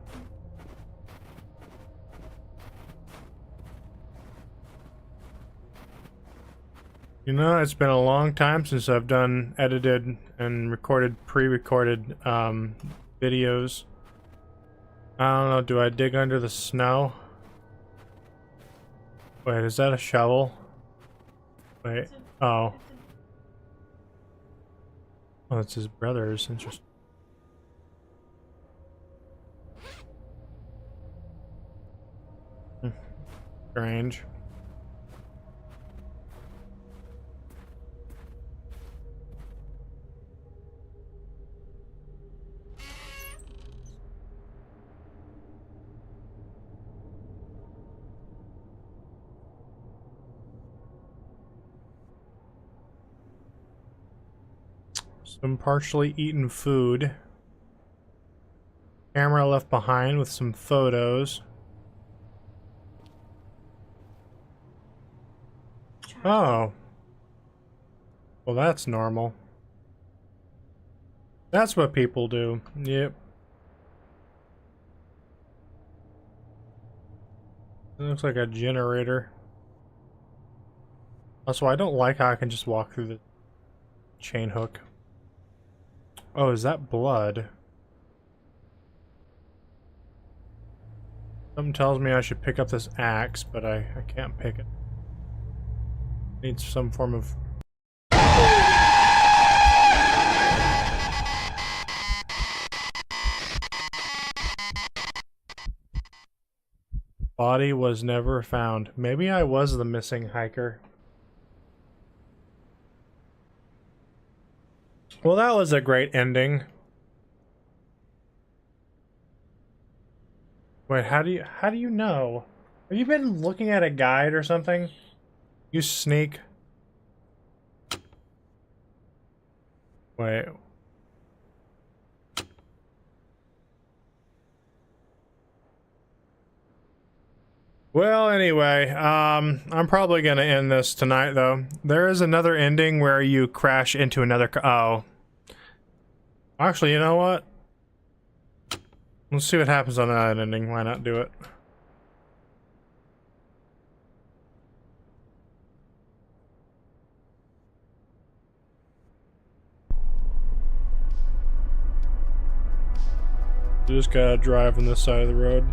You know, it's been a long time since I've done edited and recorded, pre-recorded videos. I don't know, do I dig under the snow? Wait, is that a shovel? Wait, oh. Oh, it's his brother's. Interesting. Strange. Some partially eaten food. Camera left behind with some photos. Oh. Well, that's normal. That's what people do. Yep. It looks like a generator. Also, I don't like how I can just walk through the chain hook. Oh, is that blood? Something tells me I should pick up this axe, but I can't pick it. Needs some form of... Body was never found. Maybe I was the missing hiker. Well, that was a great ending. Wait, how do you know? Have you been looking at a guide or something? You sneak. Wait. Well, anyway, I'm probably gonna end this tonight, though. There is another ending where you crash into another oh. Actually, you know what? Let's see what happens on that ending. Why not do it? You just gotta drive on this side of the road.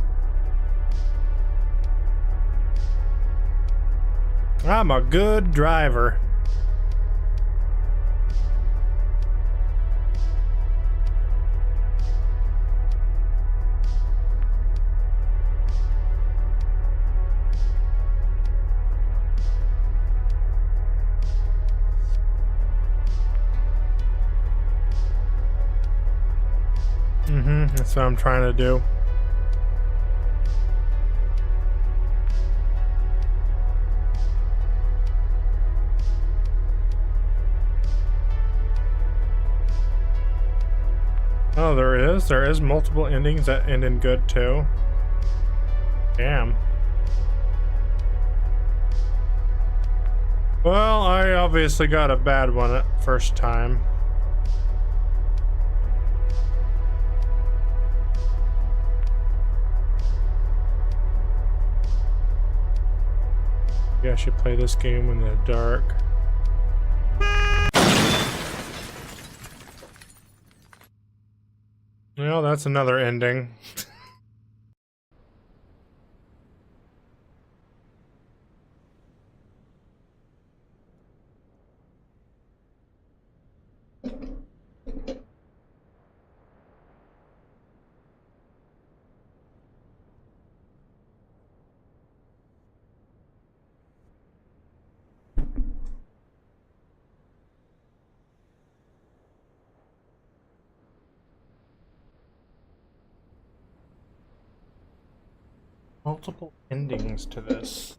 I'm a good driver. That's what I'm trying to do. Oh, there is multiple endings that end in good too. Damn. Well, I obviously got a bad one at first time. Maybe I should play this game in the dark. Well, that's another ending. Multiple endings to this.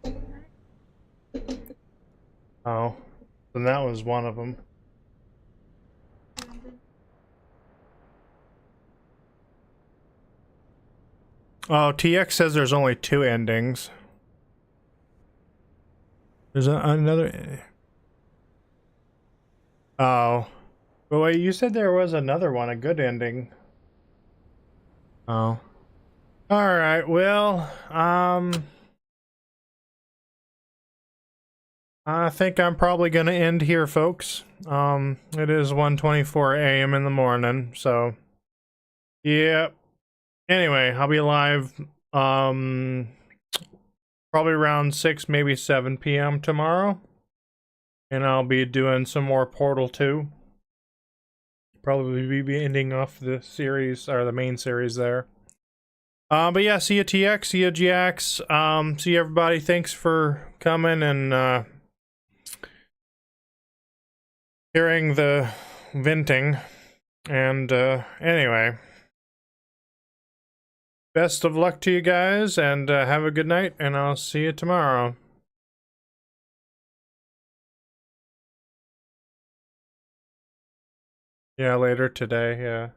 Oh, then that was one of them. Oh, TX says there's only 2 endings. There's another... Oh. But wait, you said there was another one, a good ending. Oh. Alright, well, I think I'm probably gonna end here, folks. It is 1:24 a.m. in the morning, so yeah. Anyway, I'll be live probably around 6, maybe 7 p.m. tomorrow. And I'll be doing some more Portal 2. Probably be ending off the series, or the main series there. But yeah, see you TX, see you GX, see you everybody. Thanks for coming and hearing the venting. And anyway, best of luck to you guys, and have a good night, and I'll see you tomorrow. Yeah, later today, yeah.